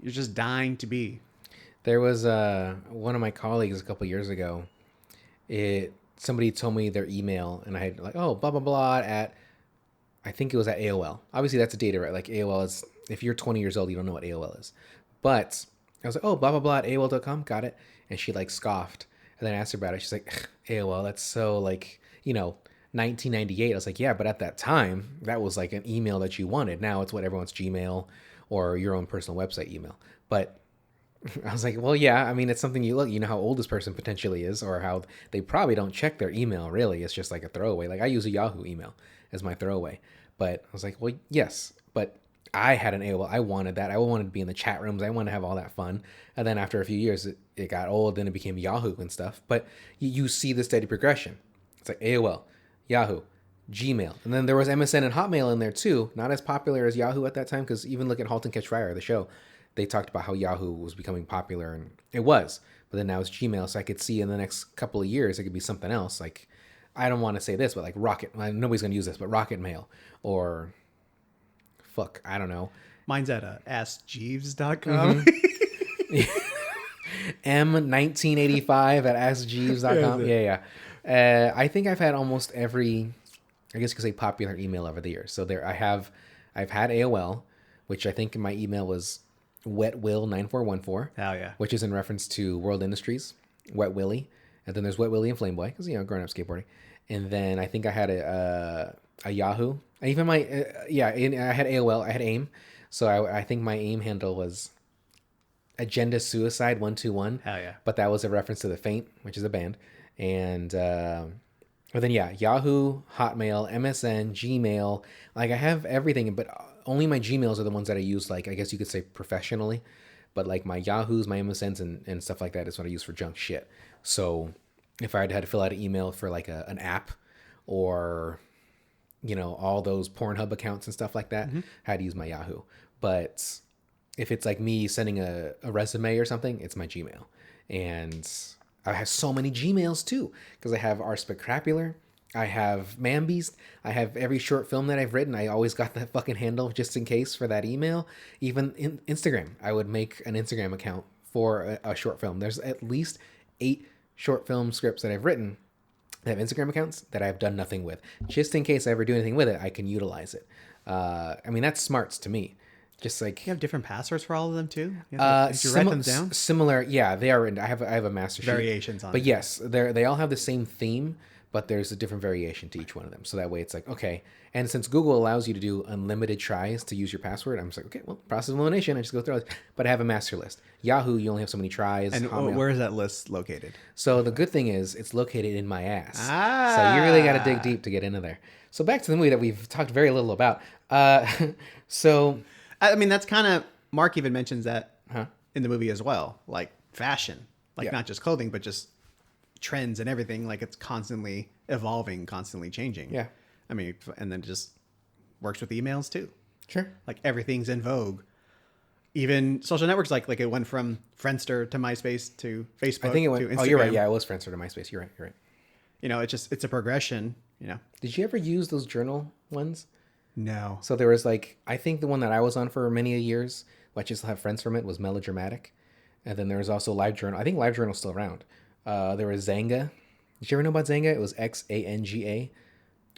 you're just dying to be. There was one of my colleagues a couple years ago. Somebody told me their email, and I had like, oh, blah blah blah at, I think it was at AOL. Obviously, that's a data, right? Like AOL is, if you're 20 years old, you don't know what AOL is. But I was like, oh, blah blah blah at AOL.com, got it. And she like scoffed, and then I asked her about it. She's like, AOL, that's so like 1998. I was like, yeah, but at that time, that was like an email that you wanted. Now it's what everyone's Gmail or your own personal website email. But I was like, well, yeah, I mean, it's something you know how old this person potentially is, or how they probably don't check their email, really. It's just like a throwaway. Like I use a Yahoo email as my throwaway. But I was like, well, yes, but I had an AOL. I wanted that. I wanted to be in the chat rooms. I wanted to have all that fun. And then after a few years, it got old, then it became Yahoo and stuff. But you see the steady progression. It's like AOL, Yahoo, Gmail. And then there was MSN and Hotmail in there too. Not as popular as Yahoo at that time, because even look at *Halt and Catch Fire*, the show. They talked about how Yahoo was becoming popular, and it was. But then now it's Gmail, so I could see in the next couple of years it could be something else. Like, I don't want to say this, but like Rocket. Nobody's going to use this, but Rocket Mail. Or, I don't know. Mine's at AskJeeves.com. M1985 at AskJeeves.com. Yeah. I think I've had almost every, I guess you could say, popular email over the years. So I've had AOL, which I think my email was WetWill9414. Oh, yeah. Which is in reference to World Industries, Wet Willie. And then there's Wet Willie and Flameboy, because, growing up skateboarding. And then I think I had a Yahoo. I had AOL. I had AIM. So I think my AIM handle was Agenda Suicide 121. Hell yeah. But that was a reference to The Faint, which is a band. And but then, Yahoo, Hotmail, MSN, Gmail. Like, I have everything, but only my Gmails are the ones that I use, like, I guess you could say professionally. But, like, my Yahoos, my MSNs, and stuff like that is what I use for junk shit. So if I had to fill out an email for, like, an app or, all those Pornhub accounts and stuff like that, I had to use my Yahoo. But if it's, like, me sending a resume or something, it's my Gmail. And I have so many Gmails too, because I have Ars Spectacular, I have Man Beast, I have every short film that I've written. I always got that fucking handle just in case for that email. Even in Instagram, I would make an Instagram account for a short film. There's at least 8 short film scripts that I've written that have Instagram accounts that I've done nothing with. Just in case I ever do anything with it, I can utilize it. I mean, that's smarts to me. Just like, you have different passwords for all of them too. Did you write them down? Similar, yeah, they are. I have a master sheet. Variations on but it. Yes, they all have the same theme, but there's a different variation to each one of them. So that way, it's like, okay. And since Google allows you to do unlimited tries to use your password, I'm just like, okay, well, process of elimination. I just go through it. But I have a master list. Yahoo, you only have so many tries. And Hotmail. where is that list located? So the good thing is, it's located in my ass. Ah. So you really got to dig deep to get into there. So back to the movie that we've talked very little about. So. I mean, that's kind of, Mark even mentions that in the movie as well, like fashion, like not just clothing, but just trends and everything. Like it's constantly evolving, constantly changing. Yeah. I mean, and then it just works with emails too. Sure. Like everything's in vogue. Even social networks, like it went from Friendster to MySpace to Facebook. I think it went. To Instagram. Oh, you're right. Yeah, it was Friendster to MySpace. You're right. You're right. You know, it's a progression. You know. Did you ever use those journal ones? No. So there was like, I think the one that I was on for many years, which I still have friends from it, was Melodramatic. And then there was also LiveJournal. I think LiveJournal's still around. There was Zanga. Did you ever know about Zanga? It was Xanga. I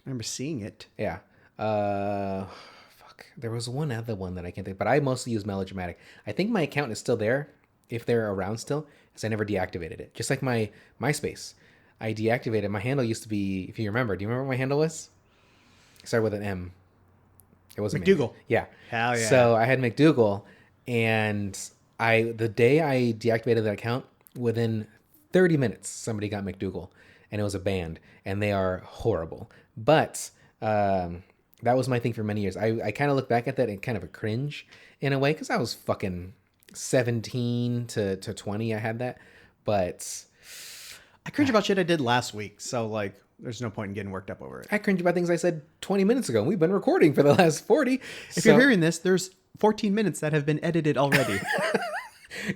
remember seeing it. Yeah. Fuck. There was one other one that I can't think, but I mostly use Melodramatic. I think my account is still there, if they're around still, because I never deactivated it. Just like my MySpace. I deactivated. My handle used to be, if you remember, do you remember what my handle was? It started with an M. It wasn't McDougal. Yeah. Hell yeah. So I had McDougal, and the day I deactivated that account, within 30 minutes, somebody got McDougal, and it was a band, and they are horrible. But that was my thing for many years. I kind of look back at that and kind of a cringe in a way, because I was fucking 17 to 20. I had that, but I cringe about shit I did last week. So like, there's no point in getting worked up over it. I cringe about things I said 20 minutes ago. We've been recording for the last 40. If you're hearing this, there's 14 minutes that have been edited already.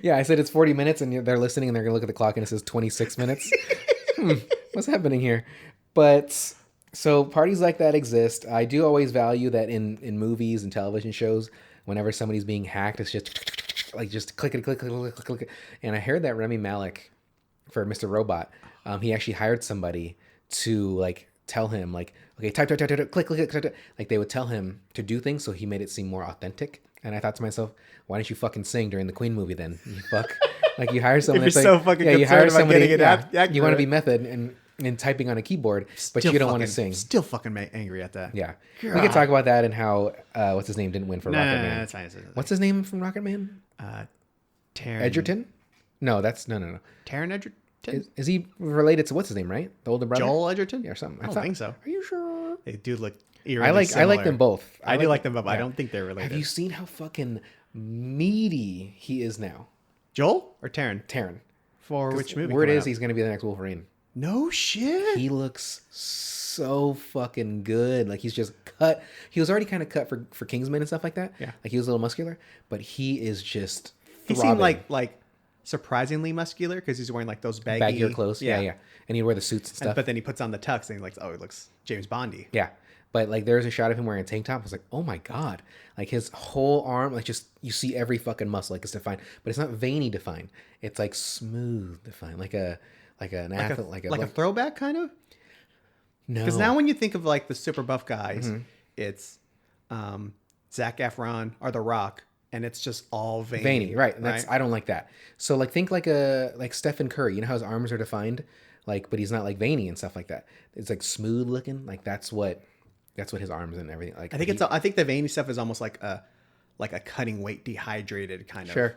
Yeah, I said it's 40 minutes, and they're listening, and they're going to look at the clock, and it says 26 minutes. What's happening here? But, so parties like that exist. I do always value that in movies and television shows, whenever somebody's being hacked, it's just, like, just click it, click, click, click, click, click. And I heard that Rami Malek, for Mr. Robot, he actually hired somebody to like tell him like, okay, type, click, click, click, click. Like they would tell him to do things, so he made it seem more authentic. And I thought to myself, why didn't you fucking sing during the Queen movie then? You fuck. Like you hire someone If that's you're like, so fucking you hire concerned about somebody, getting it accurate. you want to be method and typing on a keyboard, but Still you don't fucking- want to sing. Still fucking angry at that. Yeah. God. We could talk about that and how what's his name didn't win for Rocket Man. That's fine. What's his name from Rocket Man? Taron Edgerton? No, that's no. Taron Edgerton? Is he related to what's his name, right? The older brother? Joel Edgerton? Yeah, or something. I don't think so. Are you sure? They do look I like them both. I do like them both. Yeah. I don't think they're related. Have you seen how fucking meaty he is now? Joel or Taron? Taron. For which movie? Word coming is out? he's going to be the next Wolverine. No shit. He looks so fucking good. Like he's just cut. He was already kind of cut for Kingsman and stuff like that. Yeah. Like he was a little muscular, but he is just He throbbing. seemed like surprisingly muscular because he's wearing like those baggy clothes. Yeah. And he'd wear the suits and stuff. But then he puts on the tux and he's like, oh, he looks James Bondy. Yeah. But like there's a shot of him wearing a tank top. I was like, oh my God. Like his whole arm, like just you see every fucking muscle, like it's defined. But it's not veiny defined. It's like smooth defined. Like an athlete, like a throwback kind of? No. Because now when you think of like the super buff guys, it's Zac Efron or The Rock, and it's just all veiny. Right. And that's I don't like that. So like think like Stephen Curry. You know how his arms are defined? Like, but he's not like veiny and stuff like that. It's like smooth looking. Like that's what his arms and everything like. I think the veiny stuff is almost like a cutting weight dehydrated kind of. Sure.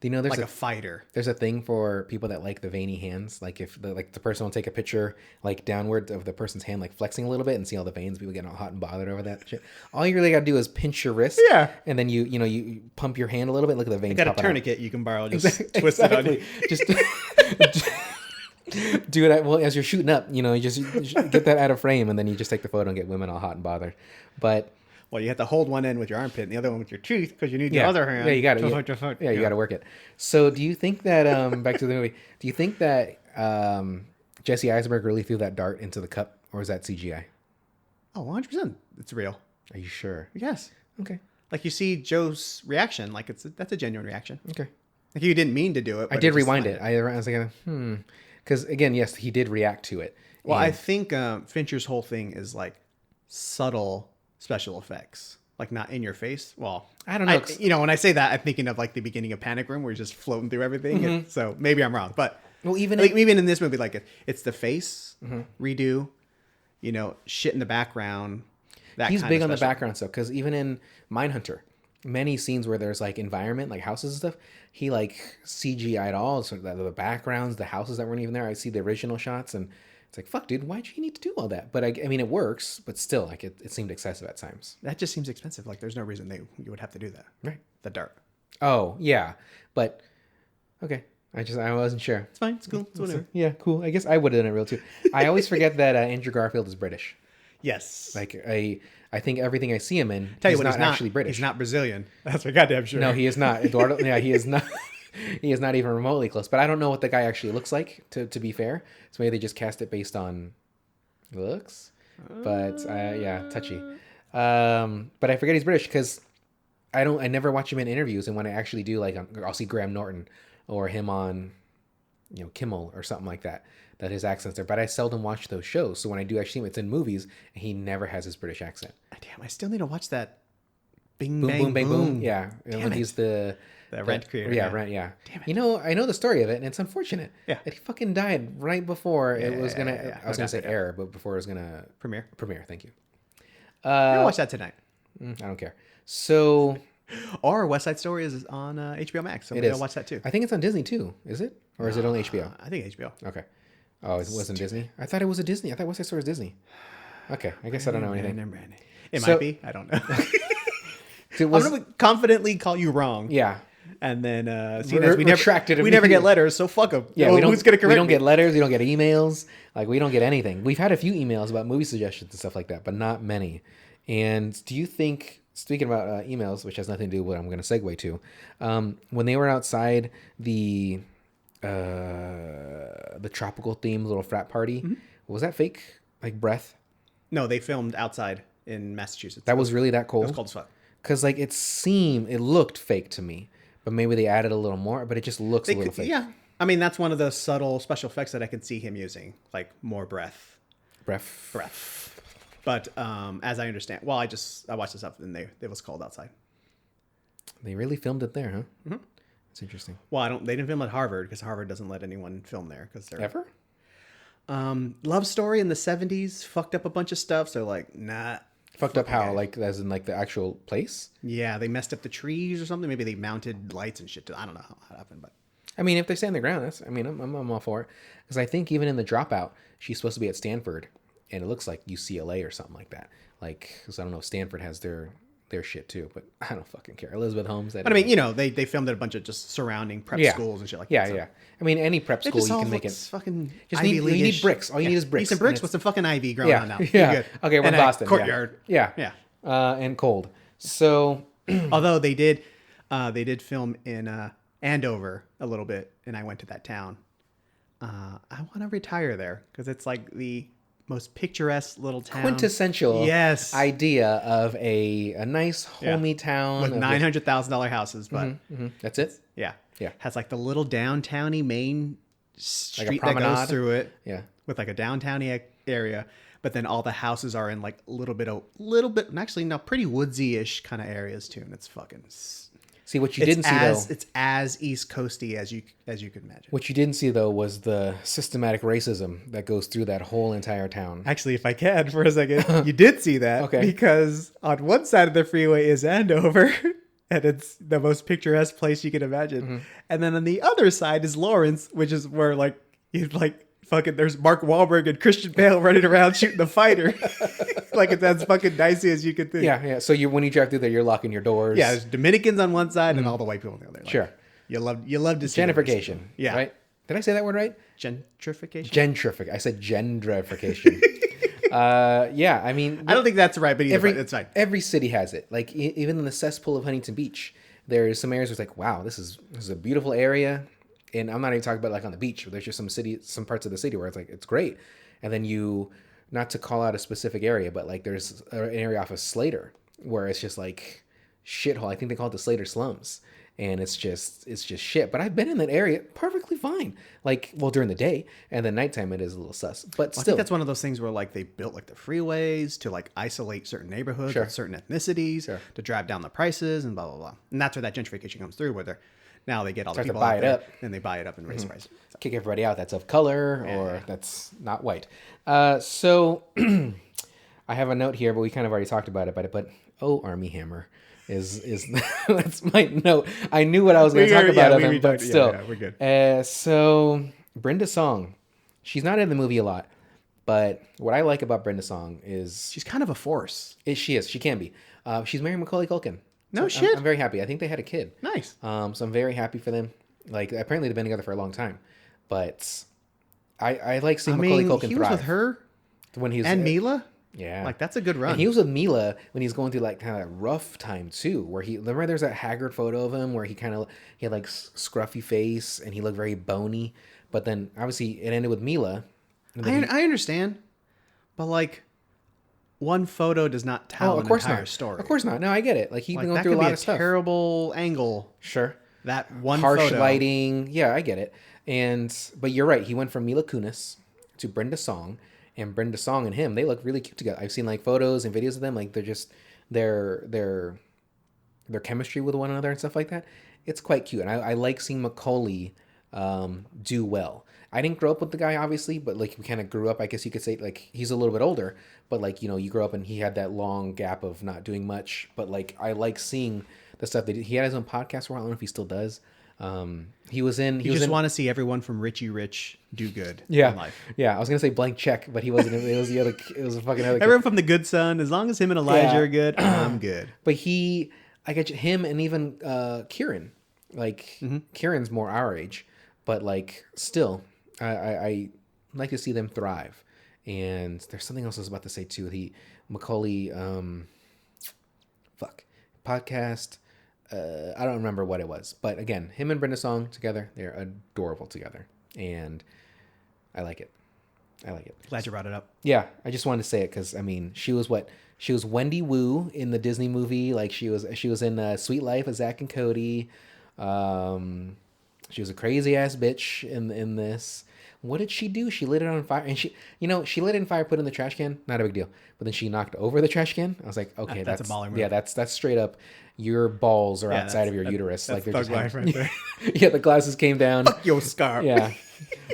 Do you know there's like a fighter? There's a thing for people that like the veiny hands. Like if the person will take a picture like downward of the person's hand, like flexing a little bit, and see all the veins. People getting all hot and bothered over that shit. All you really gotta do is pinch your wrist. Yeah. And then you pump your hand a little bit. Look at the veins. You got a popping out. tourniquet you can borrow. Just twist it on you. Just do it as you're shooting up. You just get that out of frame, and then you just take the photo and get women all hot and bothered. But well, you have to hold one end with your armpit and the other one with your tooth because you need the other hand. Yeah, you got it. You got to work it. So, do you think that back to the movie? Do you think that Jesse Eisenberg really threw that dart into the cup, or is that CGI? Oh, 100%. It's real. Are you sure? Yes. Okay. Like you see Joe's reaction, like that's a genuine reaction. Okay. Like you didn't mean to do it. I did rewind it. I was like, because again, yes, he did react to it. Well, I think Fincher's whole thing is like subtle special effects, like not in your face. Well, I don't know. When I say that, I'm thinking of like the beginning of Panic Room where he's just floating through everything. And so maybe I'm wrong, but even in this movie, like it's the face redo, shit in the background. He's big on the background stuff because even in Mindhunter, many scenes where there's like environment, like houses and stuff, he like CGI'd all so the backgrounds, the houses that weren't even there. I see the original shots and it's like, fuck, dude, why'd you need to do all that? But I mean, it works, but still, like it seemed excessive at times. That just seems expensive. Like there's no reason you would have to do that. Right. The dart. Oh yeah, but okay. I wasn't sure. It's fine. It's cool. It's whatever. Yeah, cool. I guess I would have done it real too. I always forget that Andrew Garfield is British. Yes. Like I think everything I see him in, Tell you he's what, not he's not actually British. He's not Brazilian. That's for goddamn sure. No, he is not. Eduardo. Yeah, he is not. He is not even remotely close. But I don't know what the guy actually looks like. To be fair, so maybe they just cast it based on looks. But yeah, touchy. But I forget he's British because I never watch him in interviews, and when I actually do, like I'll see Graham Norton or him on, Kimmel or something like that. That his accent's there, but I seldom watch those shows. So when I do actually see him, it's in movies, and he never has his British accent. Damn, I still need to watch that. Bing Boom, bang boom, bang, boom. boom. Yeah, Damn when it. he's the Rent creator. Yeah, Rent. Yeah. Damn it. I know the story of it, and it's unfortunate. Yeah. That he fucking died right before it was gonna. yeah. I was gonna say air, but before it was gonna Premiere. Thank you. I'm gonna watch that tonight. I don't care. So Or West Side Story is on HBO Max, so maybe I'll watch that too. I think it's on Disney too. Is it, or is it on HBO? I think HBO. Okay. Oh, it wasn't Disney. I thought it was a Disney. I thought West Side Story was Disney. Okay, I guess I don't know anything. It might be. I don't know. It was, I'm gonna confidently call you wrong. yeah. And then seeing as we never retracted we never get immediately. letters, so fuck them. Yeah, who's gonna correct we don't me? get letters, we don't get emails, like we don't get anything. We've had a few emails about movie suggestions and stuff like that, but not many. And do you think, speaking about emails, which has nothing to do with what I'm going to segue to, when they were outside the tropical themed little frat party, was that fake? Like breath? No, they filmed outside in Massachusetts. That was really that It cold? was cold as fuck. Because like it looked fake to me, but maybe they added a little more, but it just looks a little fake. Yeah, I mean that's one of the subtle special effects that I can see him using, like more breath. But as I understand, well, I watched this stuff and it was cold outside. They really filmed it there, huh? Mm-hmm. That's interesting. Well, they didn't film at Harvard because Harvard doesn't let anyone film there because they're Ever? Love Story in the 70s fucked up a bunch of stuff. So like, nah. Fucked up how? Like as in like the actual place? Yeah, they messed up the trees or something. Maybe they mounted lights and shit. I don't know how that happened, but I mean, if they stay on the ground, I'm all for it. Because I think even in the Dropout, she's supposed to be at Stanford, and it looks like UCLA or something like that. Like, because I don't know, Stanford has their shit too, but I don't fucking care. Elizabeth Holmes. But I mean, they filmed at a bunch of just surrounding prep schools and shit like that. Yeah. I mean, any prep school you can make it. Fucking Just Ivy you League-ish. need bricks. All you need is bricks. Need some bricks with some fucking ivy growing on now. Yeah. You're good. Okay, we're in And a Boston. courtyard. Yeah. And cold. So, Although they did film in Andover a little bit, and I went to that town. I want to retire there because it's like the most picturesque little town. quintessential idea of a nice homey town with $900,000 houses, but that's it. yeah, Yeah. has like the little downtowny main street that promenade? goes through it. Yeah. With like a downtowny area, but then all the houses are in like a little bit, actually no, pretty woodsy-ish kind of areas too, and it's fucking. See, what you didn't see though. It's as East Coasty as you could imagine. What you didn't see though was the systematic racism that goes through that whole entire town. Actually, if I can for a second, you did see that. Okay. Because on one side of the freeway is Andover, and it's the most picturesque place you can imagine. And then on the other side is Lawrence, which is where like you'd like fucking there's Mark Wahlberg and Christian Bale running around shooting the fighter. Like it's as fucking dicey as you could think. Yeah. So when you drive through there, you're locking your doors. Yeah, there's Dominicans on one side and all the white people on the other. Like, Sure. You love to see Gentrification. Yeah. Right? Did I say that word right? Gentrification. I said gentrification. Yeah, I mean... I don't think that's right, but it's fine. Every city has it. Like, even in the cesspool of Huntington Beach, there's some areas where it's like, wow, this is a beautiful area. And I'm not even talking about like on the beach, but there's just some parts of the city where it's like, it's great. And then not to call out a specific area, but like there's an area off of Slater where it's just like shithole. I think they call it the Slater slums. And it's just shit. But I've been in that area perfectly fine. Like, well, during the day, and then nighttime it is a little sus. But still, I think that's one of those things where like they built like the freeways to like isolate certain neighborhoods with certain ethnicities to drive down the prices and blah blah blah. And that's where that gentrification comes through, where now they get all the people out there, and they buy it up and raise prices. So. Kick everybody out that's of color or that's not white. So I have a note here, but we kind of already talked about it. But Armie Hammer. Is that's my note. I knew what I was going to talk about of him, but still. Yeah, we're good. So Brenda Song, she's not in the movie a lot, but what I like about Brenda Song is she's kind of a force. She can be. She's marrying Macaulay Culkin. No so shit. I'm very happy. I think they had a kid. Nice. So I'm very happy for them. Like apparently they've been together for a long time, but I like seeing Macaulay Culkin he was thrive with her when he's and Mila. Yeah, Like that's a good run. and he was with Mila when he's going through like kind of a rough time too. Where he remember there's that haggard photo of him where he had like scruffy face and he looked very bony. But then obviously it ended with Mila. And then I understand, but like one photo does not tell an entire story. Of course not. No, I get it. Like he's Like, been going that through a could be lot a of stuff. terrible angle. Sure. That one Harsh photo. lighting. Yeah, I get it. But you're right. He went from Mila Kunis to Brenda Song, and Brenda Song and him, they look really cute together. I've seen like photos and videos of them. Like they're just their chemistry with one another and stuff like that. It's quite cute, and I like seeing Macaulay do well. I didn't grow up with the guy, obviously, but like we kind of grew up. I guess you could say like he's a little bit older, but like you grow up and he had that long gap of not doing much. But like I like seeing the stuff that he had his own podcast for a while. I don't know if he still does. He was in. You just want to see everyone from Richie Rich do good. Yeah, in life. yeah. I was gonna say Blank Check, but he wasn't. It was the other. It was a fucking other. Everyone from The Good Son. As long as him and Elijah Yeah. are good, I'm good. But I get you, him and even Kieran. Like Kieran's more our age, but like still, I like to see them thrive. And there's something else I was about to say too. Macaulay, podcast. I don't remember what it was, but again, him and Brenda Song together, they're adorable together, and I like it. Glad you brought it up. Yeah, I just wanted to say it because I mean, she was Wendy Wu in the Disney movie. Like she was in Sweet Life of Zack and Cody. She was a crazy ass bitch in this. What did she do? She lit it on fire, and she lit it on fire, put it in the trash can. Not a big deal. But then she knocked over the trash can. I was like, okay, that's a baller move. Yeah, that's straight up. Your balls are outside of your uterus. That's like thug life right there. Yeah, the glasses came down. Fuck your scarf. Yeah.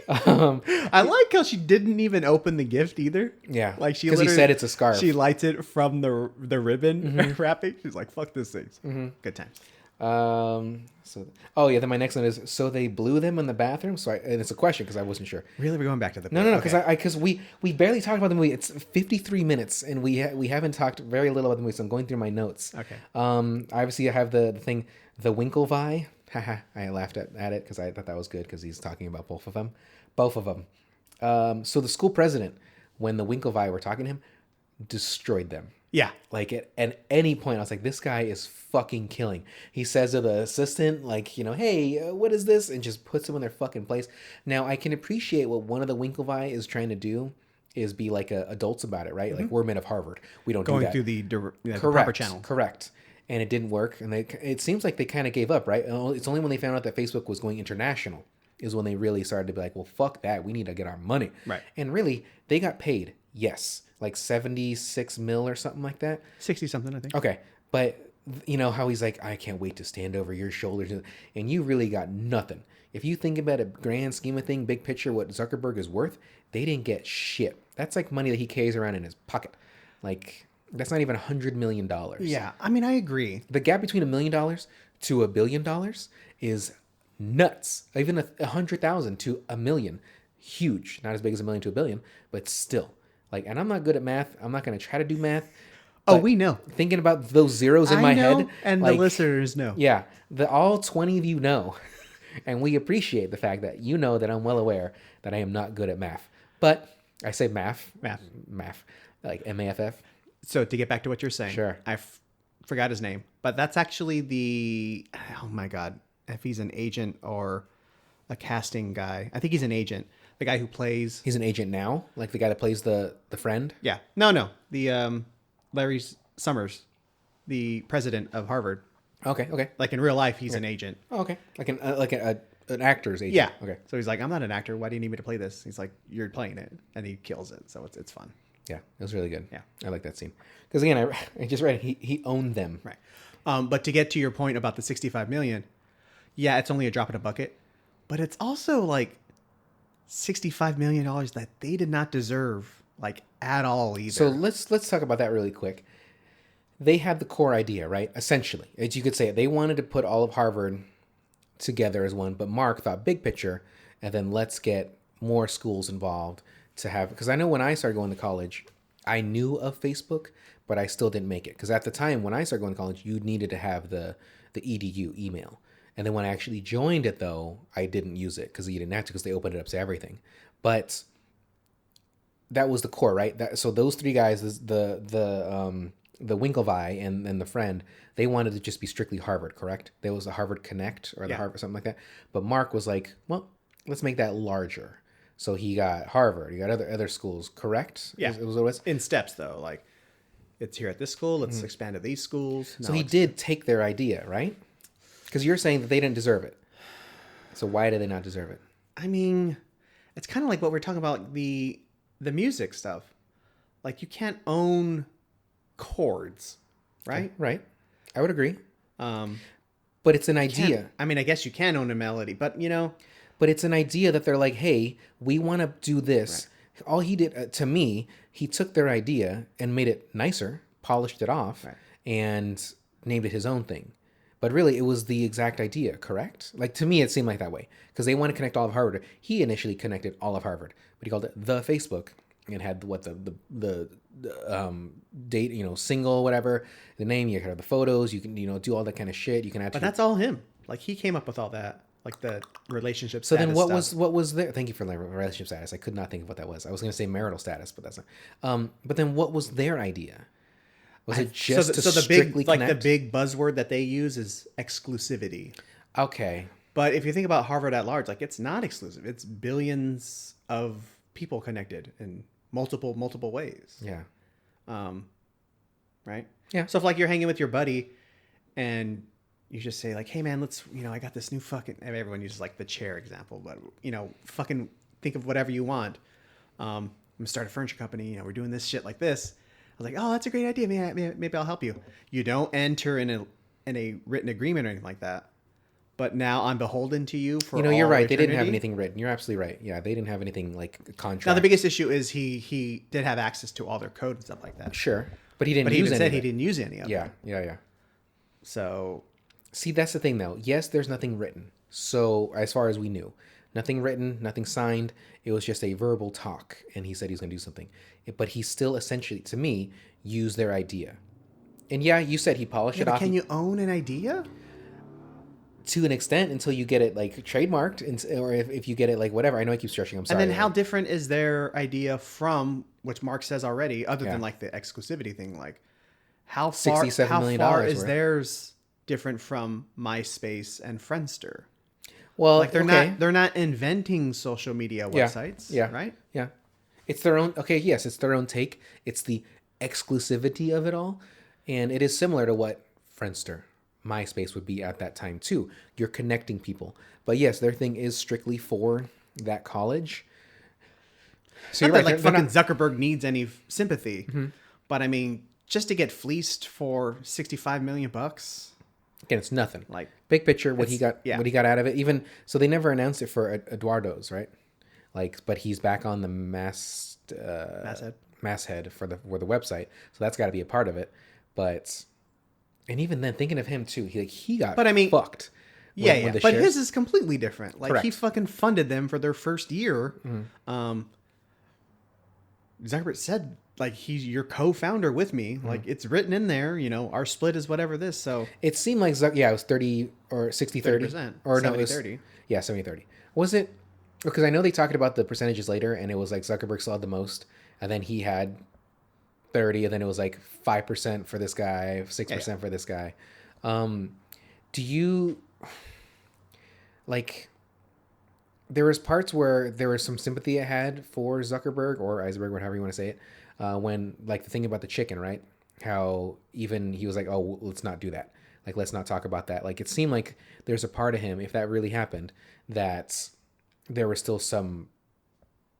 I like how she didn't even open the gift either. Yeah, Like she because he literally- said it's a scarf. She lights it from the ribbon wrapping. She's like, "Fuck this thing." Good times. Then my next one is so they blew them in the bathroom. And it's a question because I wasn't sure. Really, we're going back to the No, Okay. because we barely talked about the movie. It's 53 minutes, and we haven't talked very little about the movie. So I'm going through my notes. Okay. Obviously I have the thing, the Winklevi. Haha, I laughed at it because I thought that was good because he's talking about both of them. So the school president, when the Winklevi were talking to him, destroyed them. Yeah. Like at any point, I was like, this guy is fucking killing. He says to the assistant, like, hey, what is this? And just puts them in their fucking place. Now, I can appreciate what one of the Winklevi is trying to do is be like adults about it, right? Like, we're men of Harvard. We don't Going do that. through the proper channel. Correct. And it didn't work. And it seems like they kind of gave up, right? It's only when they found out that Facebook was going international is when they really started to be like, well, fuck that. We need to get our money. Right. And really, they got paid. Yes. Like 76 mil or something like that. 60 something, I think. Okay. But how he's like, I can't wait to stand over your shoulders. And you really got nothing. If you think about a grand scheme of thing, big picture, what Zuckerberg is worth, they didn't get shit. That's like money that he carries around in his pocket. Like, that's not even $100 million. Yeah. I mean, I agree. The gap between $1 million to $1 billion is nuts. Even 100,000 to $1 million. Huge. Not as big as $1 million to $1 billion, but still. Like, and I'm not good at math. I'm not going to try to do math. Oh, we know. Thinking about those zeros in my head. And like, the listeners know. Yeah. All 20 of you know. And we appreciate the fact that you know that I'm well aware that I am not good at math. But I say math. Like M-A-F-F. So to get back to what you're saying. Sure. I forgot his name. But that's actually oh my God. If he's an agent or a casting guy. I think he's an agent. The guy who plays... He's an agent now? Like the guy that plays the friend? Yeah. No. The Larry Summers, the president of Harvard. Okay. Like in real life, he's an agent. Oh, okay. Like an actor's agent. Yeah. Okay. So he's like, I'm not an actor. Why do you need me to play this? He's like, you're playing it. And he kills it. So it's fun. Yeah, it was really good. Yeah. I like that scene. Because again, I just read it. He owned them. Right. But to get to your point about the 65 million, yeah, it's only a drop in a bucket. But it's also like $65 million that they did not deserve, like, at all either. So let's talk about that really quick. They had the core idea, right? Essentially, as you could say, they wanted to put all of Harvard together as one, but Mark thought big picture, and then let's get more schools involved to have. Because I know when I started going to college, I knew of Facebook, but I still didn't make it. Because at the time when I started going to college, you needed to have the EDU email. And then when I actually joined it, though, I didn't use it because you didn't have to because they opened it up to everything. But that was the core, right? So those three guys, the Winklevi and the friend, they wanted to just be strictly Harvard, correct? There was the Harvard Connect or the Harvard something like that. But Mark was like, well, let's make that larger. So he got Harvard, he got other schools, correct? Yeah, it was what it was? In steps though. Like, it's here at this school. Let's expand to these schools. So he did take their idea, right? Because you're saying that they didn't deserve it. So why did they not deserve it? I mean, it's kind of like what we're talking about, the music stuff. Like, you can't own chords, right? Right. I would agree. But it's an idea. I mean, I guess you can own a melody, but you know. But it's an idea that they're like, hey, we want to do this. Right. All he did, to me, he took their idea and made it nicer, polished it off, and named it his own thing. But really, it was the exact idea, correct? Like, to me, it seemed like that way. Because they want to connect all of Harvard. He initially connected all of Harvard. But he called it the Facebook. And had the date, single, whatever, the name, you have the photos, you can, do all that kind of shit. You can add. But that's all him. Like, he came up with all that, like the relationship. So then, what was there? Thank you for the relationship status. I could not think of what that was. I was going to say marital status, but that's not. But then, what was their idea? Was it just to strictly connect? Like the big buzzword that they use is exclusivity. Okay. But if you think about Harvard at large, like, it's not exclusive. It's billions of people connected in multiple ways. Yeah. Right? Yeah. So if like you're hanging with your buddy and you just say like, hey man, let's, I got this new fucking, everyone uses like the chair example, but fucking think of whatever you want. I'm gonna start a furniture company. We're doing this shit like this. I was like, oh, that's a great idea. Maybe I'll help you. You don't enter in a written agreement or anything like that. But now I'm beholden to you for all you're right. eternity. They didn't have anything written. You're absolutely right. Yeah, they didn't have anything like a contract. Now the biggest issue is he did have access to all their code and stuff like that. Sure, but he didn't. But he use even any said of he it. didn't use any of it. Yeah. So, see, that's the thing, though. Yes, there's nothing written. So as far as we knew, nothing written, nothing signed. It was just a verbal talk, and he said he was going to do something. But he still essentially, to me, used their idea. And yeah, you said he polished it off. Can you own an idea? To an extent, until you get it like trademarked, or if you get it like whatever. I know I keep stretching. I'm sorry. And then how different is their idea from which Mark says already, other than like the exclusivity thing? Like how far $67 million is theirs different from MySpace and Friendster? Well, like they're not inventing social media websites. Yeah. Right. Yeah. It's their own. Okay. Yes, it's their own take. It's the exclusivity of it all, and it is similar to what Friendster, MySpace would be at that time too. You're connecting people, but yes, their thing is strictly for that college. So you're right. Like fucking Zuckerberg needs any sympathy, but I mean, just to get fleeced for $65 million, again, it's nothing. Like big picture, what he got out of it. Even so, they never announced it for Eduardo's, right? Like, but he's back on the masthead for the website, so that's got to be a part of it. But. And even then, thinking of him too, he got fucked. But his is completely different. Like, correct. He fucking funded them for their first year. Zuckerberg said, like, he's your co-founder with me. Like, it's written in there, our split is whatever this. So it seemed like it was 30 or 60-30. Or 70-30. Yeah, 70-30. Was it? Because I know they talked about the percentages later, and it was like Zuckerberg still had the most, and then he had 30, and then it was like 5% for this guy, 6% for this guy. Do you like? There was parts where there was some sympathy I had for Zuckerberg or Eisenberg, whatever you want to say it. When like the thing about the chicken, right? How even he was like, "Oh, well, let's not do that. Like, let's not talk about that." Like, it seemed like there's a part of him, if that really happened, that there was still some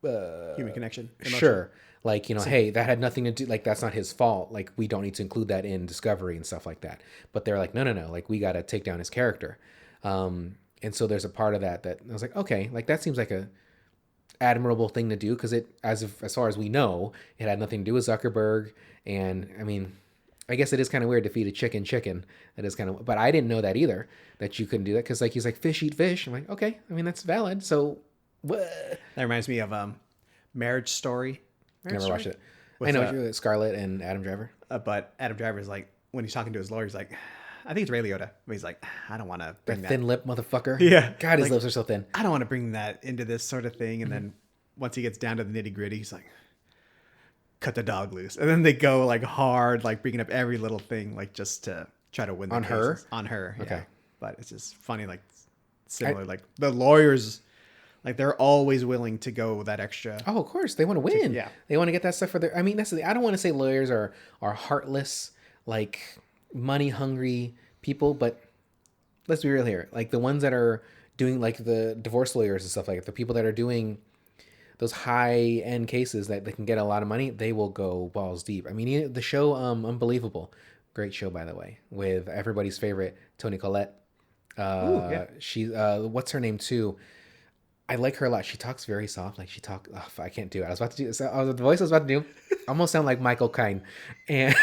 human connection. Emotion. Sure. Like, hey, that had nothing to do, like, that's not his fault. Like, we don't need to include that in Discovery and stuff like that. But they're like, no. Like, we got to take down his character. And so there's a part of that I was like, okay, like, that seems like a admirable thing to do. Cause as far as we know, it had nothing to do with Zuckerberg. And I mean, I guess it is kind of weird to feed a chicken. That is kind of, but I didn't know that either, that you couldn't do that. Cause like, he's like, fish eat fish. I'm like, okay. I mean, that's valid. So what? That reminds me of Marriage Story. Never watched it. I know Scarlett and Adam Driver. But Adam Driver is like, when he's talking to his lawyer, he's like, I think it's Ray Liotta. Where he's like, I don't want to That bring that. thin lip motherfucker. Yeah. God, his Like, lips are so thin. I don't want to bring that into this sort of thing. And then once he gets down to the nitty gritty, he's like, cut the dog loose. And then they go like hard, like bringing up every little thing, like just to try to win the On her? cases. On her. Okay. Yeah. But it's just funny, like similar, like the lawyers, like they're always willing to go that extra. Oh, of course, they want to win. Yeah. They want to get that stuff for their. I mean, that's the thing. I don't want to say lawyers are heartless, like money hungry people, but let's be real here. Like the ones that are doing like the divorce lawyers and stuff like that, the people that are doing those high end cases that they can get a lot of money, they will go balls deep. I mean, the show Unbelievable, great show by the way, with everybody's favorite Toni Collette. She what's her name too? I like her a lot. She talks very soft. Like I can't do it. I was about to do the voice I was about to do almost sound like Michael Caine. And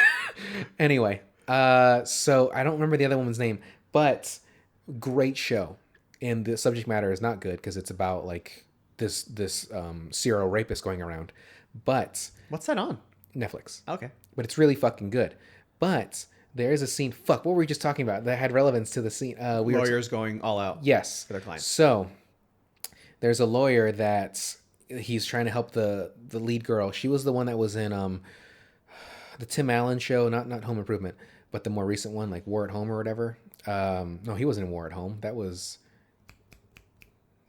anyway, so I don't remember the other woman's name, but great show. And the subject matter is not good because it's about like this serial rapist going around. But What's that on? Netflix. Okay. But it's really fucking good. But there is a scene. Fuck, what were we just talking about that had relevance to the scene? Lawyers going all out. Yes. For their clients. So there's a lawyer that he's trying to help the lead girl. She was the one that was in the Tim Allen show, not Home Improvement, but the more recent one, like War at Home or whatever. No, he wasn't in War at Home. That was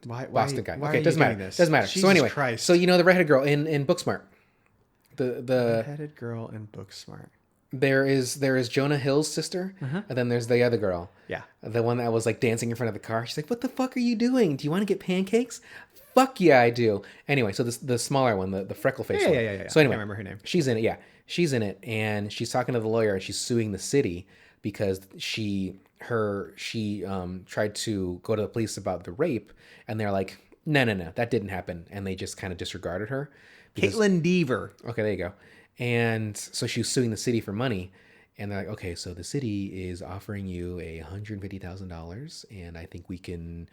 Boston guy. Okay, doesn't matter. Doesn't matter. Jesus So anyway, Christ. so you know the redheaded girl in Booksmart. The Headed girl in Booksmart. there is Jonah Hill's sister, and then there's the other girl. Yeah. The one that was like dancing in front of the car. She's like, "What the fuck are you doing? Do you want to get pancakes?" Fuck yeah, I do. Anyway, so the smaller one, the freckle face one. Yeah. So anyway, I can't remember her name. She's in it. Yeah, she's in it, and she's talking to the lawyer, and she's suing the city because she tried to go to the police about the rape, and they're like, no, that didn't happen, and they just kind of disregarded her. Caitlin Dever. Okay, there you go. And so she was suing the city for money. And they're like, okay, so the city is offering you $150,000, and I think we can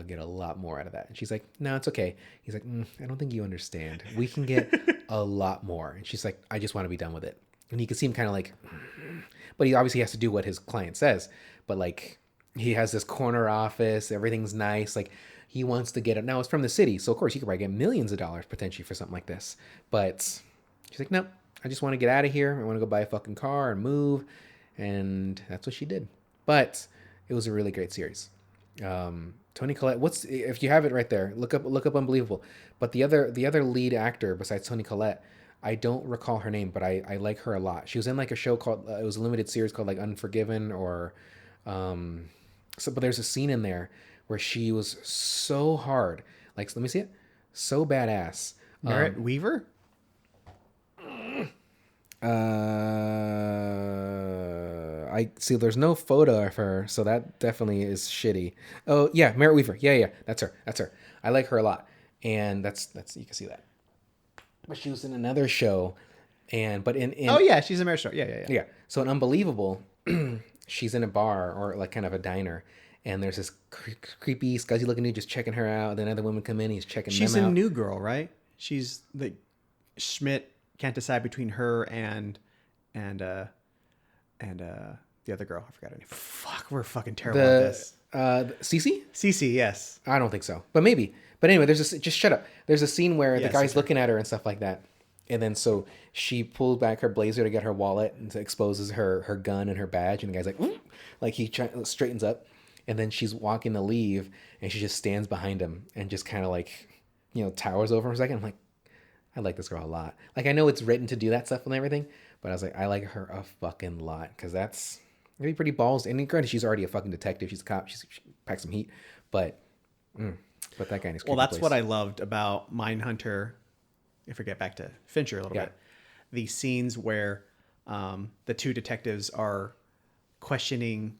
get a lot more out of that. And she's like, no, it's okay. He's like, I don't think you understand. We can get a lot more. And she's like, I just want to be done with it. And you can see him kind of like, but he obviously has to do what his client says. But like, he has this corner office, everything's nice. Like, he wants to get it. Now, it's from the city, so of course, he could probably get millions of dollars potentially for something like this. But she's like, no, I just want to get out of here. I want to go buy a fucking car and move. And that's what she did. But it was a really great series. Toni Collette, if you have it right there, look up Unbelievable. But the other lead actor besides Toni Collette, I don't recall her name, but I like her a lot. She was in like a show called, it was a limited series called like Unforgiven or, but there's a scene in there where she was so hard. Like, let me see it. So badass. Merritt Weaver? I see there's no photo of her, so that definitely is shitty. Oh yeah, Merritt Weaver. Yeah, that's her. I like her a lot. And that's you can see that. But she was in another show, but in Oh yeah, she's a Merritt Weaver. Yeah. Yeah. So in Unbelievable, she's in a bar or like kind of a diner, and there's this creepy, scuzzy looking dude just checking her out. Then other women come in, he's checking She's them out. a new girl, right? She's the Schmidt can't decide between her and the other girl. I forgot her name. Fuck, we're fucking terrible at this. Cece? Cece, yes. I don't think so, but maybe. But anyway, just shut up. There's a scene where the guy's looking at her and stuff like that. And then so she pulls back her blazer to get her wallet and exposes her gun and her badge. And the guy's like, ooh! Like he straightens up. And then she's walking to leave and she just stands behind him and just kind of like, towers over him for a second. I'm like, I like this girl a lot. Like, I know it's written to do that stuff and everything, but I was like, I like her a fucking lot because that's maybe pretty balls. And granted, she's already a fucking detective. She's a cop. She packs some heat, but that guy is well. That's what I loved about Mindhunter. If we get back to Fincher a little bit, the scenes where the two detectives are questioning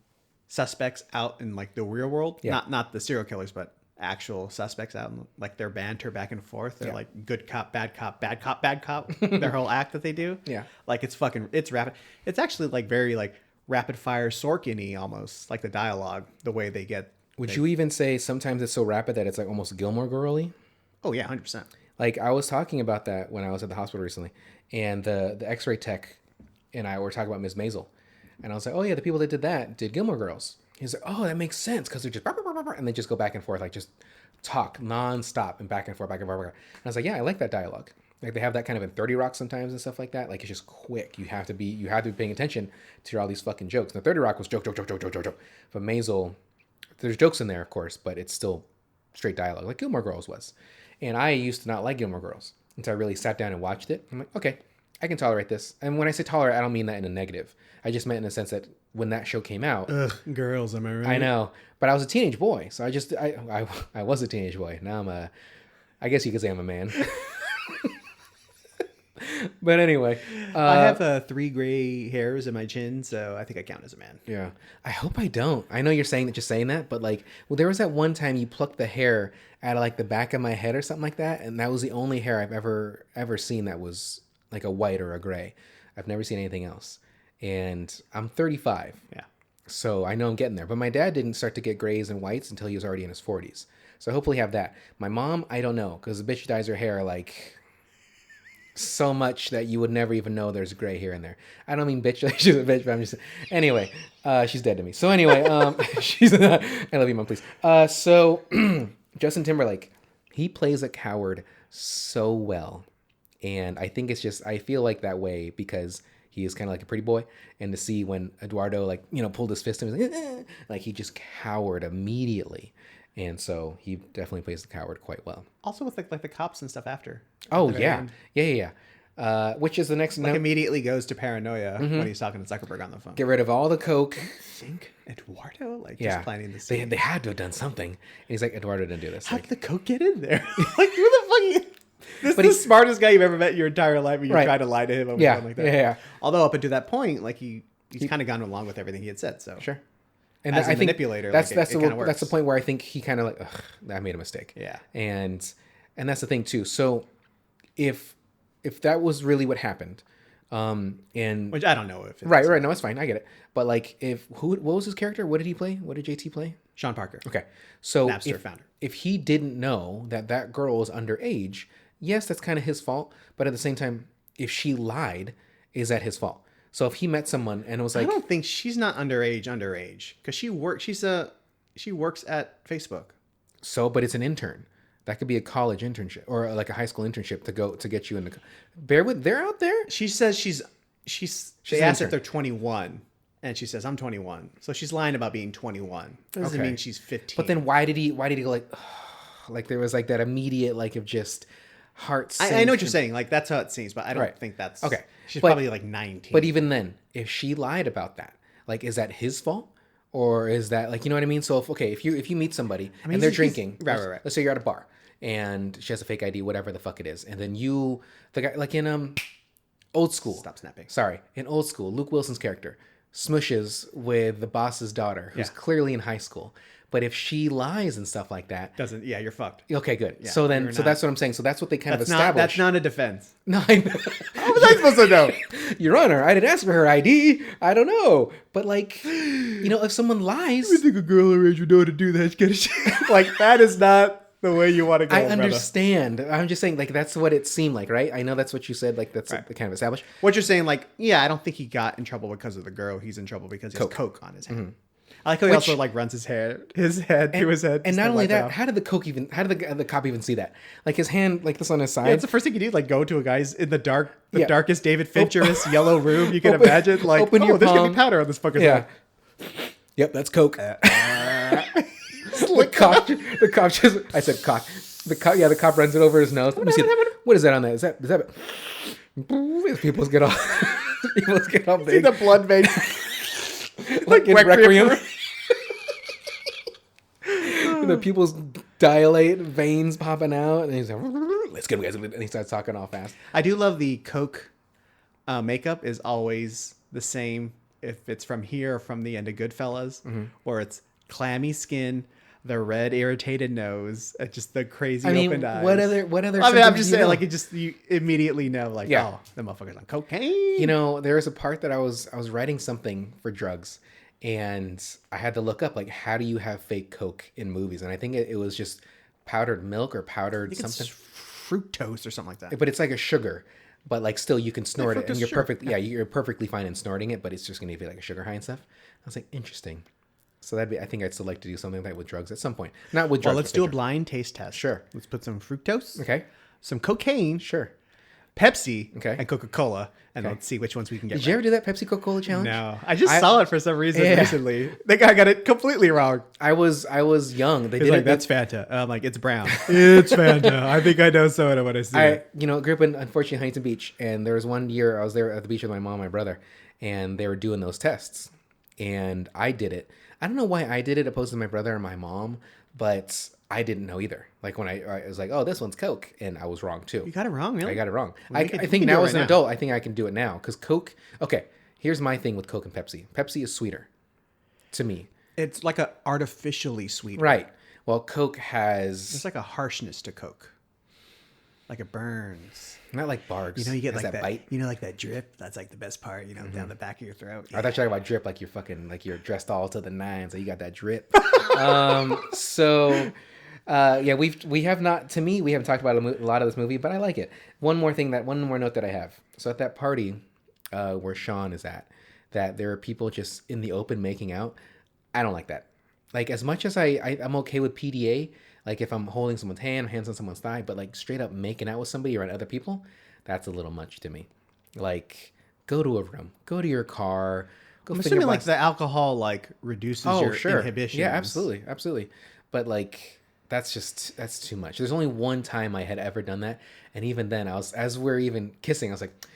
suspects out in like the real world, not the serial killers, but actual suspects out in like their banter back and forth. They're like good cop, bad cop, bad cop, bad cop. Their whole act that they do. Yeah. Like it's rapid. It's actually like very like rapid fire Sorkin-y almost, like the dialogue, the way they get. Would you even say sometimes it's so rapid that it's like almost Gilmore Girl-y? Oh yeah, 100%. Like I was talking about that when I was at the hospital recently, and the X-ray tech and I were talking about Ms. Maisel. And I was like, oh yeah, the people that did that did Gilmore Girls. He's like, oh, that makes sense because they're just and they just go back and forth, like just talk nonstop and back and forth, back and forth. And I was like, yeah, I like that dialogue. Like they have that kind of in 30 Rock sometimes and stuff like that. Like it's just quick. You have to be paying attention to all these fucking jokes. Now 30 Rock was joke. But Maisel, there's jokes in there, of course, but it's still straight dialogue, like Gilmore Girls was. And I used to not like Gilmore Girls until I really sat down and watched it. I'm like, okay, I can tolerate this. And when I say tolerate, I don't mean that in a negative. I just meant in the sense that when that show came out, girls, am I right? I know, but I was a teenage boy, so I was a teenage boy. Now I guess you could say I'm a man. But anyway, I have 3 gray hairs in my chin, so I think I count as a man. Yeah, I hope I don't. I know you're saying that, but like, well, there was that one time you plucked the hair out of like the back of my head or something like that, and that was the only hair I've ever seen that was like a white or a gray. I've never seen anything else, and I'm 35. Yeah, so I know I'm getting there. But my dad didn't start to get grays and whites until he was already in his 40s. So I hopefully have that. My mom, I don't know, because the bitch dyes her hair like so much that you would never even know there's gray here and there. I don't mean bitch like she's a bitch, but I'm just anyway. She's dead to me. So anyway, she's I love you, mom, please. So Justin Timberlake, he plays a coward so well, and I think it's just I feel like that way because he is kind of like a pretty boy, and to see when Eduardo like pulled his fist and was like, like he just cowered immediately. And so he definitely plays the coward quite well. Also with like the cops and stuff after. Oh yeah. Which is the next like immediately goes to paranoia when he's talking to Zuckerberg on the phone. Get rid of all the coke. I think Eduardo just planning the scene. They had to have done something. And he's like, Eduardo didn't do this. How did the coke get in there? Like who the fuck? This is the smartest guy you've ever met in your entire life, and you try to lie to him over something like that. Yeah. Although up until that point, like he's kind of gone along with everything he had said. So sure. And as a manipulator, that's the point where I think he kind of like, I made a mistake. Yeah. And that's the thing too. So if that was really what happened, and which I don't know if right, no, it's fine, I get it. But like, what was his character? What did he play? What did JT play? Sean Parker. Okay, so Napster founder. If he didn't know that girl was underage, yes, that's kind of his fault. But at the same time, if she lied, is that his fault? So if he met someone and it was like, I don't think she's not underage because she works at Facebook. So, but it's an intern. That could be a college internship or like a high school internship to get you in the. They're out there. She says she's they asked if they're 21, and she says I'm 21. So she's lying about being 21. Doesn't mean she's 15. But then why did he go like, like there was like that immediate like of just heart. I know what you're saying. Like that's how it seems, but I don't think that's okay. She's probably like 19. But even then, if she lied about that, like, is that his fault? Or is that like, you know what I mean? So if you meet somebody and they're drinking, right. Let's say you're at a bar and she has a fake ID, whatever the fuck it is. And then the guy, like in Old School. Stop snapping. Sorry. In Old School, Luke Wilson's character smushes with the boss's daughter, who's clearly in high school. But if she lies and stuff like that, you're fucked. Okay, good. Yeah, so that's what I'm saying. So that's what they kind of established. That's not a defense. No, I know. How was I supposed to know? Your Honor, I didn't ask for her ID. I don't know. But like, if someone lies, you think a girl her age would know how to do that? Like that is not the way you want to go. I understand. Brother. I'm just saying, like that's what it seemed like, right? I know that's what you said. Like that's the kind of established. What you're saying, like, yeah, I don't think he got in trouble because of the girl. He's in trouble because he has coke on his head. Mm-hmm. I like how he also like runs his head to his head. And not only that, how did the cop even see that? Like his hand, like this on his side. Yeah, it's the first thing you do. Like go to a guy's in the darkest David Fincher's yellow room you can imagine. Like, there's gonna be powder on this fucker's head. Yep, that's coke. The cop just, I said cock. The cop runs it over his nose. Let me see. What is that on that? Is that? People's get all big. See the blood vein. Like in Requiem. The pupils dilate, veins popping out, and he's like, let's get him, guys. And he starts talking all fast. I do love the Coke makeup is always the same if it's from here or from the end of Goodfellas, where it's clammy skin, the red irritated nose, just the crazy opened eyes. What other I mean, I'm just saying, like, you immediately know, like, oh, the motherfucker's on cocaine. There was a part that I was writing something for drugs, and I had to look up, like, how do you have fake Coke in movies? And I think it was just powdered milk or powdered something. It's fructose or something like that. But it's like a sugar. but like still you can snort it, and fructose, you're sure. perfect. Yeah, you're perfectly fine in snorting it, but it's just gonna give you like a sugar high and stuff. I was like, interesting. So that'd be. I think I'd still like to do something like that with drugs at some point. Not with drugs. Well, let's but do a drugs. blind taste test. Sure. Let's put some fructose, Okay. some cocaine, Sure. Pepsi, Okay. and Coca-Cola, and Okay. let's see which ones we can get. Did you ever do that Pepsi Coca-Cola challenge? No, I just saw it for some reason recently. The guy got it completely wrong. I was young. They He's did like, it. "That's Fanta." I'm like, "It's brown." It's Fanta. I think I know soda when I see I it. grew up in unfortunately Huntington Beach, and there was one year I was there at the beach with my mom and my brother, and they were doing those tests, and I did it. I don't know why I did it opposed to my brother and my mom, but I didn't know either. Like when I was like, oh, this one's Coke, and I was wrong too. You got it wrong, really? I got it wrong. Well, I you think can now do it as an right now. adult, I think I can do it now because Coke. Okay, here's my thing with Coke and Pepsi. Pepsi is sweeter, to me. It's like a artificially sweet. Right. Well, Coke has There's like a harshness to Coke. Like it burns. not like Bargs. You know, you get Has like that bite. You know, like that drip. That's like the best part. You know, down the back of your throat. I thought you were talking about drip, like you're fucking, like you're dressed all to the nines, so you got that drip. Yeah, we have not. To me, we haven't talked about a lot of this movie, but I like it. One more note that I have. So at that party where Sean is at, that there are people just in the open making out. I don't like that. Like as much as I'm okay with PDA, like if I'm holding someone's hands on someone's thigh, but like straight up making out with somebody around other people, that's a little much to me. Like go to a room, go to your car, go. I'm finger assuming like blast- the alcohol like reduces your inhibitions. Yeah, absolutely. But like that's too much. There's only one time I had ever done that, and even then, as we're even kissing, I was like,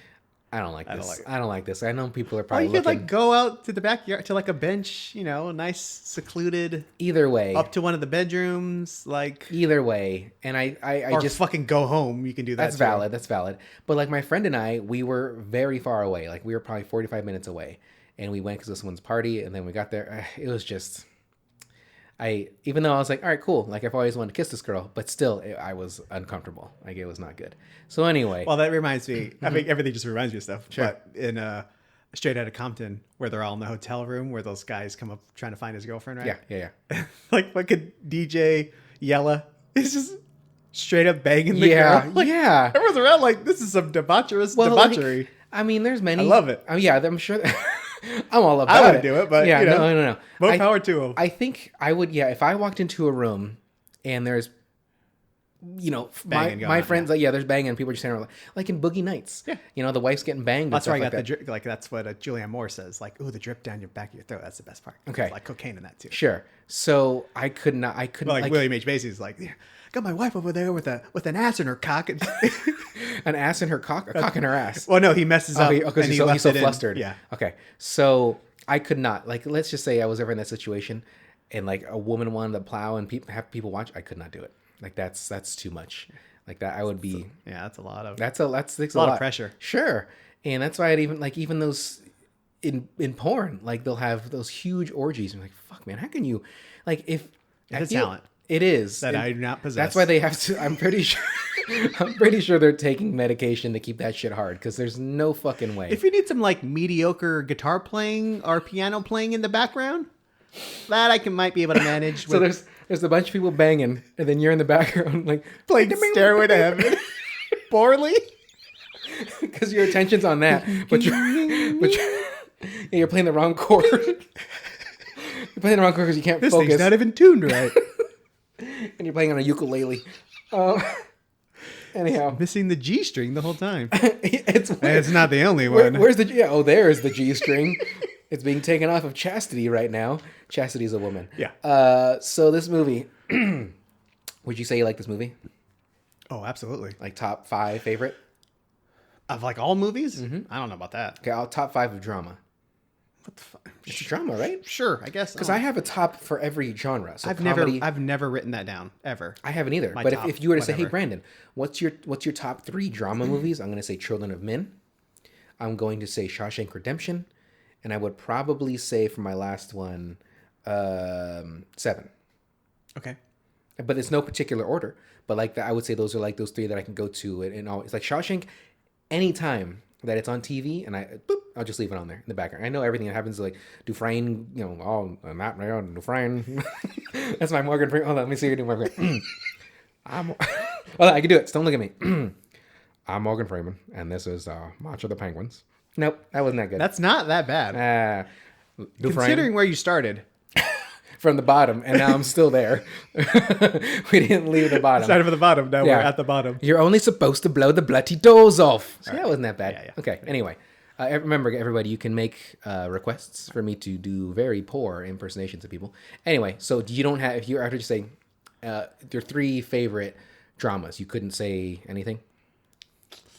I don't like this. I don't like this. I know people are Oh, probably you could looking. like go out to the backyard to like a bench, you know, a nice secluded, Either way, up to one of the bedrooms, like, either way, and I or just fucking go home. You can do that. that's too. valid. That's valid. But like my friend and I, we were very far away. Like we were probably 45 minutes away, and we went because of someone's party, and then we got there. It was just. Even though I was like, all right, cool. Like I've always wanted to kiss this girl, but still, I was uncomfortable. Like it was not good. So anyway, Well, that reminds me. I mean, everything just reminds me of stuff. Sure. But in Straight Outta Compton, where they're all in the hotel room, where those guys come up trying to find his girlfriend, right? yeah. Like fucking DJ Yella is just straight up banging the Yeah, girl. Like, yeah. Everyone's around like this is some debaucherous debauchery. Like, I mean, there's many. I love it. Oh yeah, I'm sure. I'm all about I it. wouldn't do it, but yeah, you know, no. more power to them. I think I would. Yeah, if I walked into a room and there's, Banging going my on, friends, like, there's banging, and people are just standing around, like in Boogie Nights. Yeah. The wife's getting banged. That's why I and got stuff the like drip. Like that's what Julianne Moore says. Like, ooh, the drip down your back of your throat. That's the best part. Okay. There's like cocaine in that too. that. Sure. So I couldn't. But like William H Macy's like, yeah, got my wife over there with an ass in her cock. an ass in her cock, a cock in her ass. Well, no, he messes up Because and he's left so it in. flustered. Yeah. Okay. So I could not. Like, let's just say I was ever in that situation, and like a woman wanted to plow and have people watch. I could not do it. Like that's too much. Like that, I would be. Yeah, that's a lot of. That's a lot of pressure. Sure, and that's why I'd even those in porn, like they'll have those huge orgies. And I'm like, fuck, man, how can you, like, if It's a talent. It is That and I do not possess. That's why they have to. I'm pretty sure. I'm pretty sure they're taking medication to keep that shit hard because there's no fucking way. If you need some like mediocre guitar playing or piano playing in the background, that I might be able to manage. So with there's a bunch of people banging, and then you're in the background like playing Stairway to Heaven poorly. because your attention's on that, but you're playing the wrong chord. You're playing the wrong chord because you can't This focus, thing's not even tuned right. and you're playing on a ukulele. Anyhow, Missing the G string the whole time. it's weird. It's not the only one. Where's the there's the G string. It's being taken off of Chastity right now. Chastity's a woman. Yeah. So this movie, would you say you like this movie? Oh, absolutely. Like top 5 favorite? Of like all movies? I don't know about that. Okay, I'll top 5 of drama. What the fuck? It's drama, right? Sure, I guess. Because I have a top for every genre. So I've comedy, never written that down ever. I haven't either. My But top, if you were to say, hey, whatever. Brandon, what's your top 3 drama movies? I'm going to say Children of Men. I'm going to say Shawshank Redemption. And I would probably say for my last one, 7. Okay. But it's no particular order. But like I would say those are like those 3 that I can go to and always like Shawshank. Anytime that it's on TV and I'll just leave it on there in the background. I know everything that happens like Dufresne, Matt Reeves, Dufresne. That's my Morgan Freeman. Hold on, let me see you do Morgan. Hold on, I can do it. Don't look at me. I'm Morgan Freeman, and this is March of the Penguins. Nope, that wasn't that good. That's not that bad. Considering where you started. From the bottom, and now I'm still there. We didn't leave the bottom. Started from the bottom. Now we're at the bottom. You're only supposed to blow the bloody doors off. So that wasn't that bad. Yeah. Okay, anyway. Remember, everybody, you can make requests for me to do very poor impersonations of people. Anyway, so you don't have, if you after you say your 3 favorite dramas, you couldn't say anything?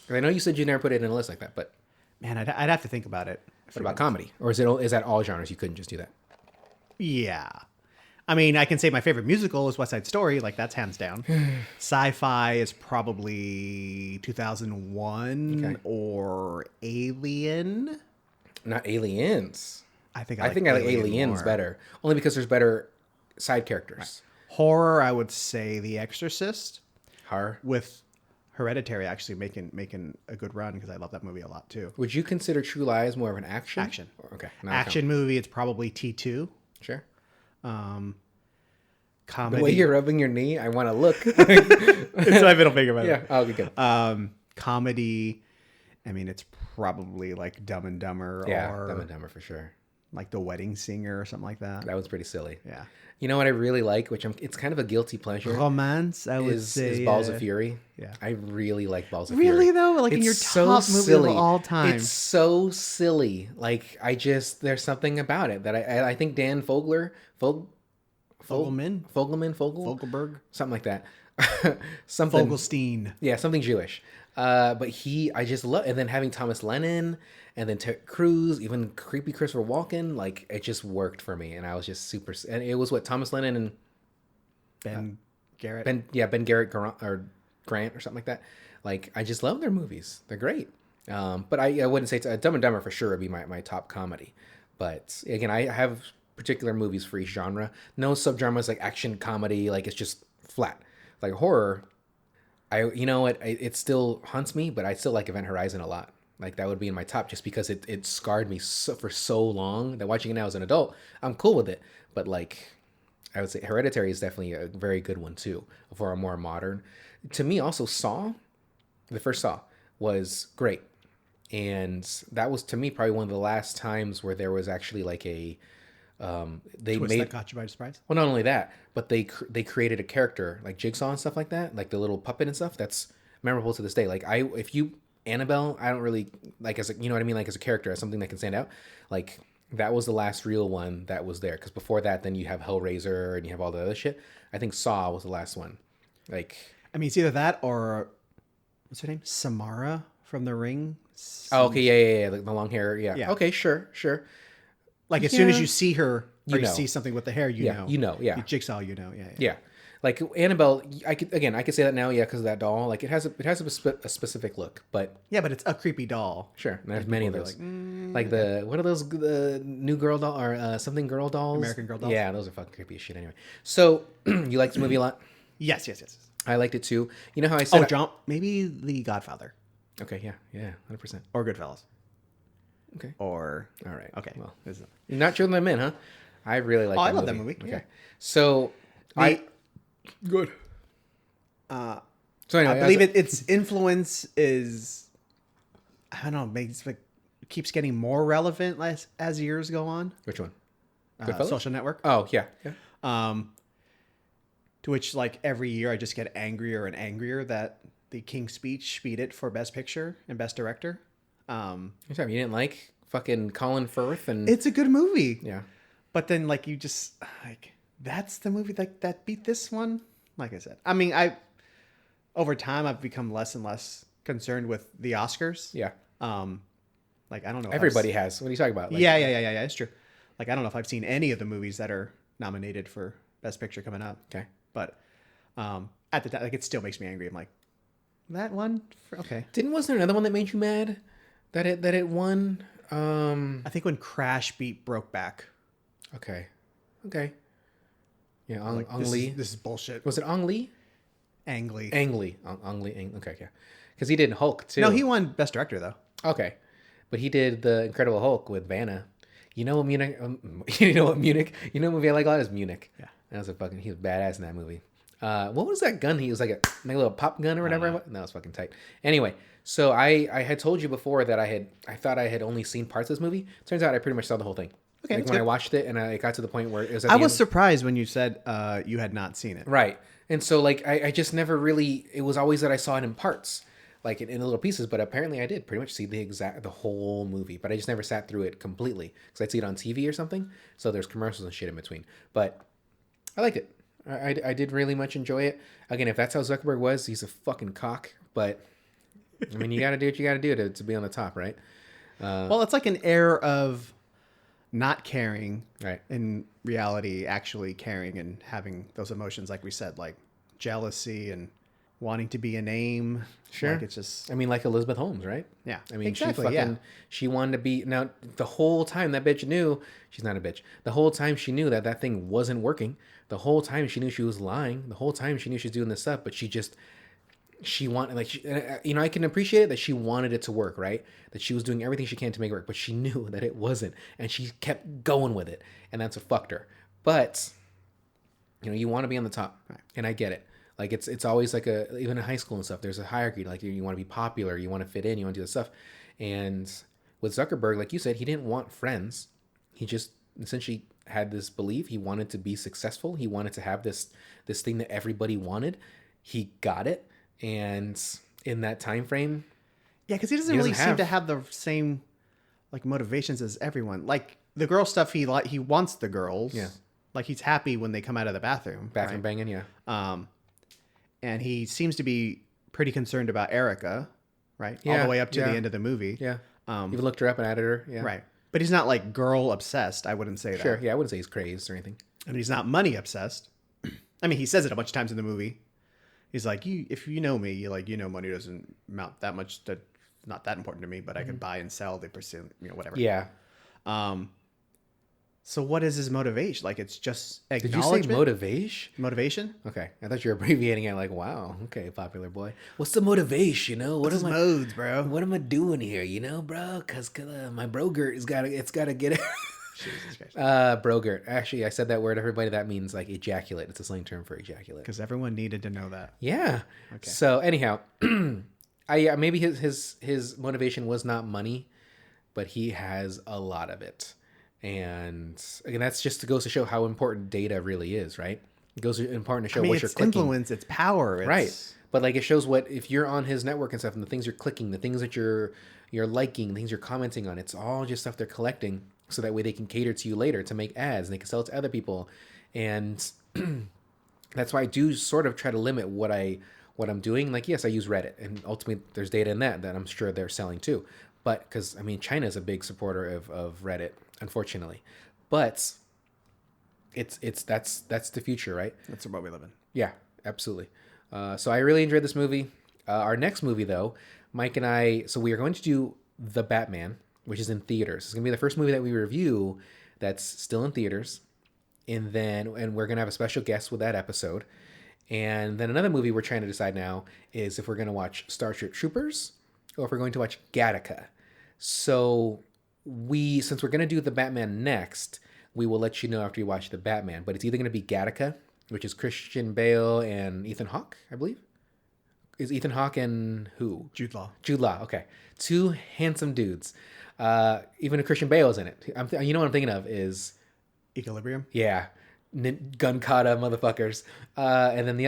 I know you said you never put it in a list like that, but... Man, I'd have to think about it. What about comedy? Or is that all genres? You couldn't just do that? Yeah. I mean, I can say my favorite musical is West Side Story. Like, that's hands down. Sci-fi is probably 2001 or Alien. Not Aliens. I think I like Aliens more. better. Only because there's better side characters. Right. Horror, I would say The Exorcist. Horror. With Hereditary actually making a good run, because I love that movie a lot too. Would you consider True Lies more of an action? Action. Okay. Action movie, it's probably T2. Sure. Comedy. The way you're rubbing your knee, I want to look. It's my middle finger, by the way. Yeah. Oh, okay, good. Comedy, I mean, it's probably like Dumb and Dumber or Dumb and Dumber for sure. like The Wedding Singer or something like that. That was pretty silly. Yeah. You know what I really like, it's kind of a guilty pleasure. Romance, I would say. Is Balls of Fury. Yeah. I really like Balls of Fury. Really though? Like in your top movie of all time. It's so silly. Like there's something about it that I think Dan Fogelberg, something like that. Something Fogelstein. Yeah, something Jewish. But I just love, and then having Thomas Lennon and then Ted Cruz, even creepy Christopher Walken, like it just worked for me, and I was just super. And it was what Thomas Lennon and Ben Garrett. Ben Garrett or Grant or something like that. Like I just love their movies; they're great. But I wouldn't say Dumb and Dumber for sure would be my top comedy. But again, I have particular movies for each genre. No subgenres like action comedy, like it's just flat. Like horror, you know what? It still haunts me, but I still like Event Horizon a lot. Like that would be in my top just because it scarred me for so long that watching it now as an adult, I'm cool with it. But like, I would say Hereditary is definitely a very good one too for a more modern. To me, also Saw, the first Saw was great, and that was to me probably one of the last times where there was actually like a That caught you by surprise. Well, not only that, but they created a character like Jigsaw and stuff like that, like the little puppet and stuff. That's memorable to this day. Like Annabelle, I don't really like as a, you know what I mean, like as a character, as something that can stand out. Like that was the last real one that was there, because before that, then you have Hellraiser and you have all the other shit. I think Saw was the last one. Like, I mean, it's either that or what's her name, Samara from The Ring. Oh, okay, yeah, like the long hair, yeah. Okay, sure. Like as soon as you see her, or you know. see something with the hair, you know. Yeah. Jigsaw, yeah. Yeah. Like Annabelle, I could say that now, because of that doll. Like it has a specific look, but yeah, but it's a creepy doll. Sure, and there's many of those. Like what are those? The new girl doll or something girl dolls? American Girl dolls. Yeah, those are fucking creepy as shit. Anyway, so you like this movie a lot? Yes. I liked it too. You know how I said? John, maybe The Godfather. Okay, yeah, 100%. Or Goodfellas. Okay. Or all right. Okay. Well, you're not Children of Men, huh? I really like. I love that movie. Okay, Yeah. so good. So anyway, I believe its influence is, I don't know, keeps getting more relevant as years go on. Which one? Social Network. Oh yeah. To which, like, every year I just get angrier and angrier that the King's Speech beat it for Best Picture and Best Director. You didn't like fucking Colin Firth and it's a good movie. Yeah. But then, like, you just like, that's the movie that beat this one. Like I said, I mean, over time I've become less and less concerned with the Oscars. Yeah. Like, I don't know. Everybody has. What are you talking about? Like, yeah. It's true. Like, I don't know if I've seen any of the movies that are nominated for Best Picture coming up. Okay. But at the time, like, it still makes me angry. I'm like, that one? Okay. Wasn't there another one that made you mad? That it won? I think when Crash beat Brokeback. Okay. Yeah, Like, Ang Lee. This is bullshit. Was it Ang Lee? Ang Lee. Okay, yeah. Because he did Hulk too. No, he won Best Director though. Okay, but he did the Incredible Hulk with Vanna. You know what Munich? You know what movie I like a lot is Munich. Yeah, that was he was badass in that movie. What was that gun? He was like a little pop gun or whatever. No, it's fucking tight. Anyway, so I had told you before that I thought I had only seen parts of this movie. Turns out I pretty much saw the whole thing. Okay, like when I watched it and I got to the point where it was. At I the was end. surprised when you said you had not seen it. Right, and so like I just never really. It was always that I saw it in parts, like in little pieces. But apparently I did pretty much see the whole movie. But I just never sat through it completely because I'd see it on TV or something. So there's commercials and shit in between. But I liked it. I did really much enjoy it. Again, if that's how Zuckerberg was, he's a fucking cock. But I mean, you got to do what you got to do to be on the top, right? Well, it's like an air of not caring, Right. in reality, actually caring and having those emotions, like we said, like jealousy and wanting to be a name. Sure. Like it's just, I mean, like Elizabeth Holmes, right? Yeah, I mean, exactly, she wanted to be. Now, the whole time that bitch knew, she's not a bitch. The whole time she knew that thing wasn't working. The whole time she knew she was lying. The whole time she knew she was doing this stuff, but she wanted, like, I can appreciate it that she wanted it to work, right? That she was doing everything she can to make it work, but she knew that it wasn't, and she kept going with it, and that's what fucked her. But, you want to be on the top, right? And I get it. Like, it's always like even in high school and stuff, there's a hierarchy. Like, you want to be popular, you want to fit in, you want to do this stuff. And with Zuckerberg, like you said, he didn't want friends. He just essentially had this belief. He wanted to be successful. He wanted to have this thing that everybody wanted. He got it. And in that time frame, yeah, because he doesn't really seem to have the same like motivations as everyone. Like the girl stuff, he wants the girls. Yeah, like he's happy when they come out of the bathroom. Bathroom banging, yeah. And he seems to be pretty concerned about Erica, right? Yeah, all the way up to the end of the movie. Yeah. You've looked her up and added her. Yeah. Right. But he's not like girl obsessed. I wouldn't say that. Sure. Yeah, I wouldn't say he's crazed or anything. And he's not money obsessed. I mean, he says it a bunch of times in the movie. He's like, if you know me, money doesn't amount that much. That's not that important to me, but I can buy and sell the percent, whatever. Yeah. So what is his motivation? Like, it's just acknowledgement? Did you say motivation? Motivation? Okay. I thought you were abbreviating it like, wow. Okay, popular boy. What's the motivation, What's his modes, bro? What am I doing here, bro? Because my brogurt it's got to get it. Jesus Christ. Brogurt. Actually, I said that word. Everybody, that means like ejaculate. It's a slang term for ejaculate. Because everyone needed to know that. Yeah. Okay. So anyhow, maybe his motivation was not money, but he has a lot of it. And again, that's just goes to show how important data really is, right? It goes important to show what you're clicking. It's influence, it's power. Right. But like it shows if you're on his network and stuff, and the things you're clicking, the things that you're liking, the things you're commenting on, it's all just stuff they're collecting. So that way they can cater to you later to make ads and they can sell it to other people. And that's why I do sort of try to limit what I'm doing. Like, yes, I use Reddit, and ultimately there's data in that I'm sure they're selling too. But because, China is a big supporter of Reddit, unfortunately. But that's the future, right? That's the world we live in. Yeah, absolutely. So I really enjoyed this movie. Our next movie, though, Mike and I, so we are going to do The Batman, which is in theaters. It's going to be the first movie that we review that's still in theaters. And we're going to have a special guest with that episode. And then another movie we're trying to decide now is if we're going to watch Starship Troopers or if we're going to watch Gattaca. So since we're going to do The Batman next, we will let you know after you watch The Batman. But it's either going to be Gattaca, which is Christian Bale and Ethan Hawke, I believe. Is Ethan Hawke and who? Jude Law. Jude Law, okay. Two handsome dudes. Even a Christian Bale is in it. You know what I'm thinking of is Equilibrium. Yeah, gun kata motherfuckers. And then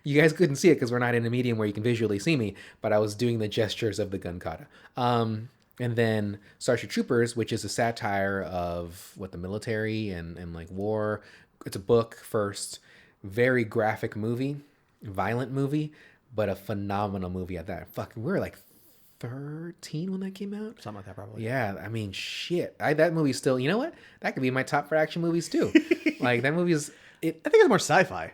you guys couldn't see it because we're not in a medium where you can visually see me, but I was doing the gestures of the gun kata. And then Starship Troopers, which is a satire of the military and like war. It's a book first, very graphic movie, violent movie, but a phenomenal movie at that. Fucking, we were like 13 when that came out, something like that, probably. Yeah, shit. That movie still, you know what? That could be my top for action movies too. Like that movie is. I think it's more sci-fi.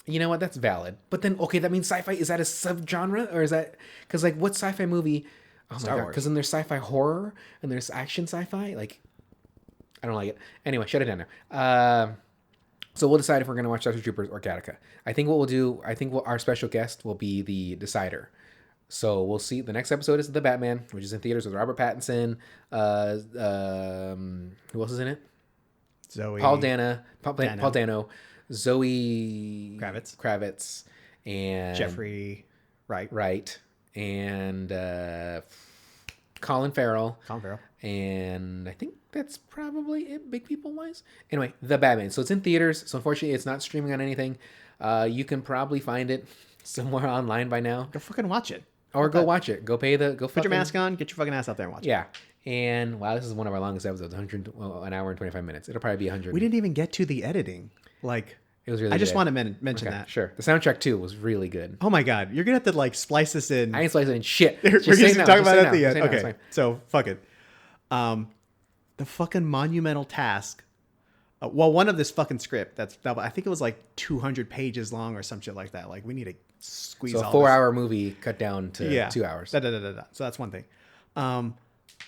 You know what? That's valid. But then, okay, that means sci-fi. Is that a subgenre, or is that because like what sci-fi movie? Oh Star my god! Wars. Because then there's sci-fi horror and there's action sci-fi. Like, I don't like it. Anyway, shut it down now. So we'll decide if we're gonna watch Starship Troopers or Gattaca. I think what we'll do. our special guest will be the decider. So we'll see. The next episode is The Batman, which is in theaters with Robert Pattinson. Who else is in it? Zoe. Paul Dano. Zoe Kravitz. and Jeffrey Wright, and Colin Farrell. Farrell. And I think that's probably it, big people wise. Anyway, The Batman. So it's in theaters. So unfortunately, it's not streaming on anything. You can probably find it somewhere online by now. Go fucking watch it. Or go watch it. Go put your mask on, get your fucking ass out there and watch it. Yeah. And wow, this is one of our longest episodes, an hour and 25 minutes. It'll probably be 100. We didn't even get to the editing. Like, it was really I just good. want to mention that. Sure. The soundtrack too was really good. Oh my God. You're going to have to like splice this in. I ain't slicing in shit. We're Just going say to no. talk Just about say it no. at the Just end. say no. It's Okay. fine. So fuck it. The fucking monumental task. One of this fucking script I think it was like 200 pages long or some shit like that. Like we need to squeeze So a all 4-hour movie cut down to 2 hours. So that's one thing.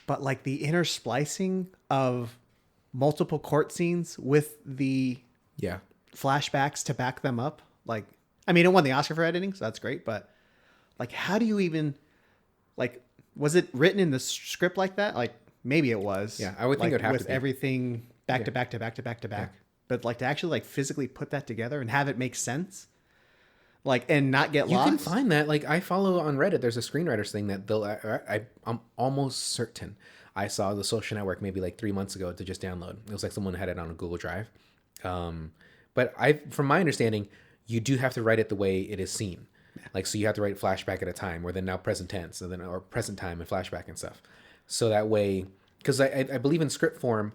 But like the inner splicing of multiple court scenes with the flashbacks to back them up. Like, I mean, it won the Oscar for editing, so that's great. But like, how do you even like? Was it written in the script like that? Like, maybe it was. Yeah, I would think it would have to with be. everything back to back to back to back to back. Yeah. But like to actually like physically put that together and have it make sense, like and not get You lost. can find that. Like I follow on Reddit. There's a screenwriters thing that they'll. I'm almost certain I saw The Social Network maybe like 3 months ago to just download. It was like someone had it on a Google Drive. But from my understanding, you do have to write it the way it is seen. Like, so you have to write flashback at a time, or then now present tense, and then or present time and flashback and stuff. So that way, because I believe in script form,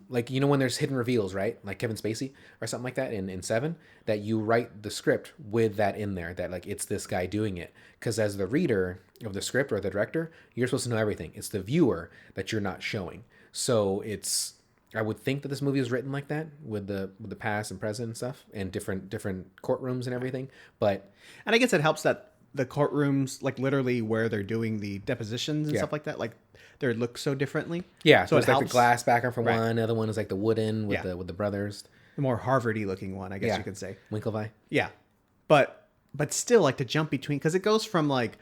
like, you know, when there's hidden reveals, right? Like Kevin Spacey or something like that in Seven, that you write the script with that in there, that like it's this guy doing it. Because as the reader of the script or the director, you're supposed to know everything. It's the viewer that you're not showing. So I would think that this movie was written like that with the past and present and stuff and different courtrooms and everything. And I guess it helps that the courtrooms, like literally where they're doing the depositions and stuff like that, like they look so differently. Yeah, so it's like the glass background for one. The other one is like the wooden with the brothers. The more Harvard-y looking one, I guess you could say. Winklevi. Yeah, but still, like to jump between, because it goes from like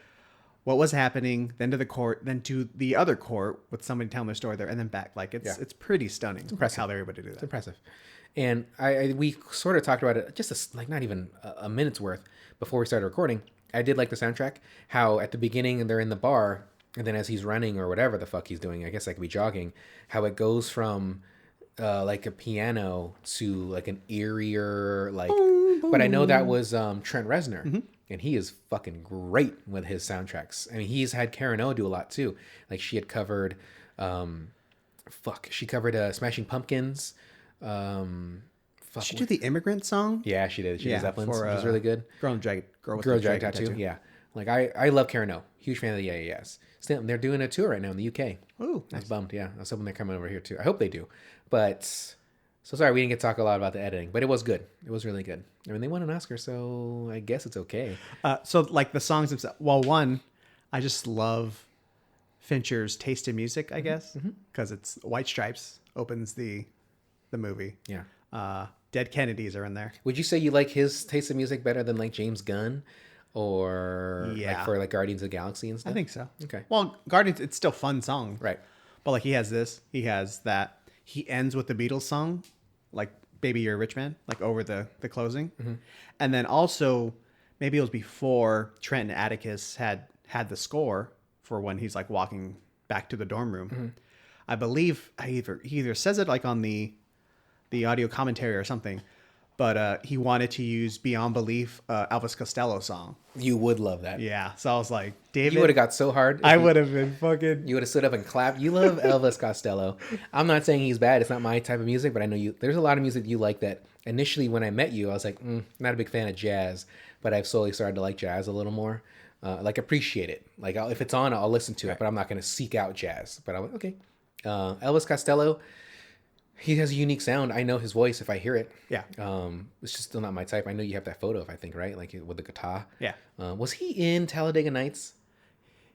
what was happening, then to the court, then to the other court with somebody telling their story there, and then back. Like it's pretty stunning. It's impressive how they're able to do that. It's impressive. And we sort of talked about it just like not even a minute's worth before we started recording. I did like the soundtrack. How at the beginning they're in the bar, and then as he's running or whatever the fuck he's doing, I guess I could be jogging. How it goes from like a piano to like an eerier like. But I know that was Trent Reznor, and he is fucking great with his soundtracks. I mean, he's had Karen O do a lot too. Like she had covered, she covered Smashing Pumpkins. Did she do the Immigrant Song? Yeah, she did. She did Zeppelins, which was really good. Girl with the the Drag Tattoo. Yeah, like I love Karen O. Huge fan of the Yes. Still, they're doing a tour right now in the UK. Oh, I was bummed. Yeah, I was hoping they're coming over here too. I hope they do. But so sorry we didn't get to talk a lot about the editing, but it was good. It was really good. I mean, they won an Oscar, so I guess it's okay. So like the songs themselves. Well, one, I just love Fincher's taste in music, I guess, because it's White Stripes opens the movie. Yeah. Dead Kennedys are in there. Would you say you like his taste in music better than like James Gunn, or like for like Guardians of the Galaxy and stuff? I think so. Okay. Well, Guardians, it's still fun song, right? But like he has this, he has that. He ends with the Beatles song, like "Baby You're a Rich Man," like over the closing, and then also maybe it was before Trent and Atticus had the score for when he's like walking back to the dorm room. I believe he either says it like on the audio commentary or something, but he wanted to use Beyond Belief, Elvis Costello song. You would love that. Yeah. So I was like, David, you would have got so hard. I would have been fucking. You would have stood up and clapped. You love Elvis Costello. I'm not saying he's bad. It's not my type of music, but I know you. There's a lot of music you like that. Initially, when I met you, I was like, not a big fan of jazz, but I've slowly started to like jazz a little more. Like appreciate it. Like if it's on, I'll listen to it, but I'm not going to seek out jazz. But I'm like, okay. Elvis Costello. He has a unique sound. I know his voice if I hear it. Yeah. It's just still not my type. I know you have that photo of, I think, right? Like with the guitar. Yeah. Was he in Talladega Nights?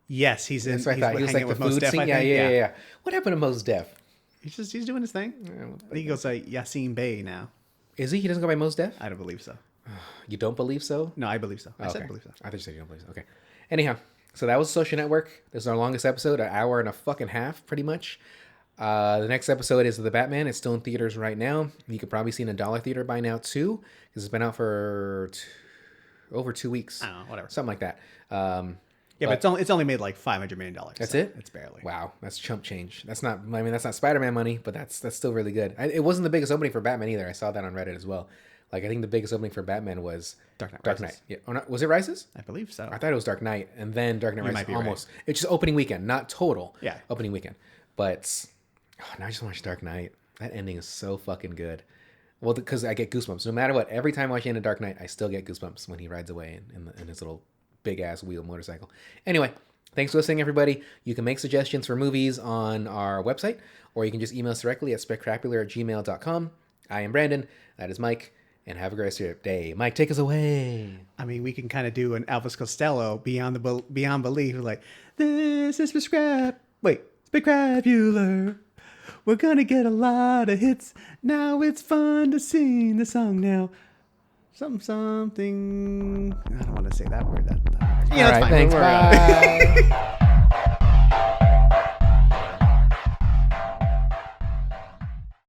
Yes, he's in. That's what I thought. He was like the food scene. Yeah. What happened to Mos Def? He's doing his thing. I think he goes like Yassine Bey now. Is he? He doesn't go by Mos Def? I don't believe so. You don't believe so? No, I believe so. I said believe so. I thought you said you don't believe so. Okay. Anyhow, so that was Social Network. This is our longest episode, an hour and a fucking half, pretty much. The next episode is The Batman. It's still in theaters right now. You could probably see it in a dollar theater by now too, because it's been out for over 2 weeks. I don't know, whatever. Something like that. Yeah, but it's only made like $500 million. That's it? It's barely. Wow, that's chump change. That's not Spider-Man money, but that's still really good. It wasn't the biggest opening for Batman either. I saw that on Reddit as well. Like, I think the biggest opening for Batman was Dark Knight Dark Rises. Knight. Yeah. Or not, was it Rises? I believe so. I thought it was Dark Knight, and then Dark Knight You Rises might be almost. It's just opening weekend, not total. Yeah. Opening weekend. But now I just watched Dark Knight. That ending is so fucking good. Well, because I get goosebumps. No matter what, every time I watch the end of Dark Knight, I still get goosebumps when he rides away in his little big-ass wheel motorcycle. Anyway, thanks for listening, everybody. You can make suggestions for movies on our website, or you can just email us directly at spectacular@gmail.com. I am Brandon. That is Mike. And have a great day. Mike, take us away. I mean, we can kind of do an Elvis Costello beyond belief. Like, this is for Spectacular. We're gonna get a lot of hits. Now it's fun to sing the song now. Something. I don't want to say that word. All right, thanks. Bye.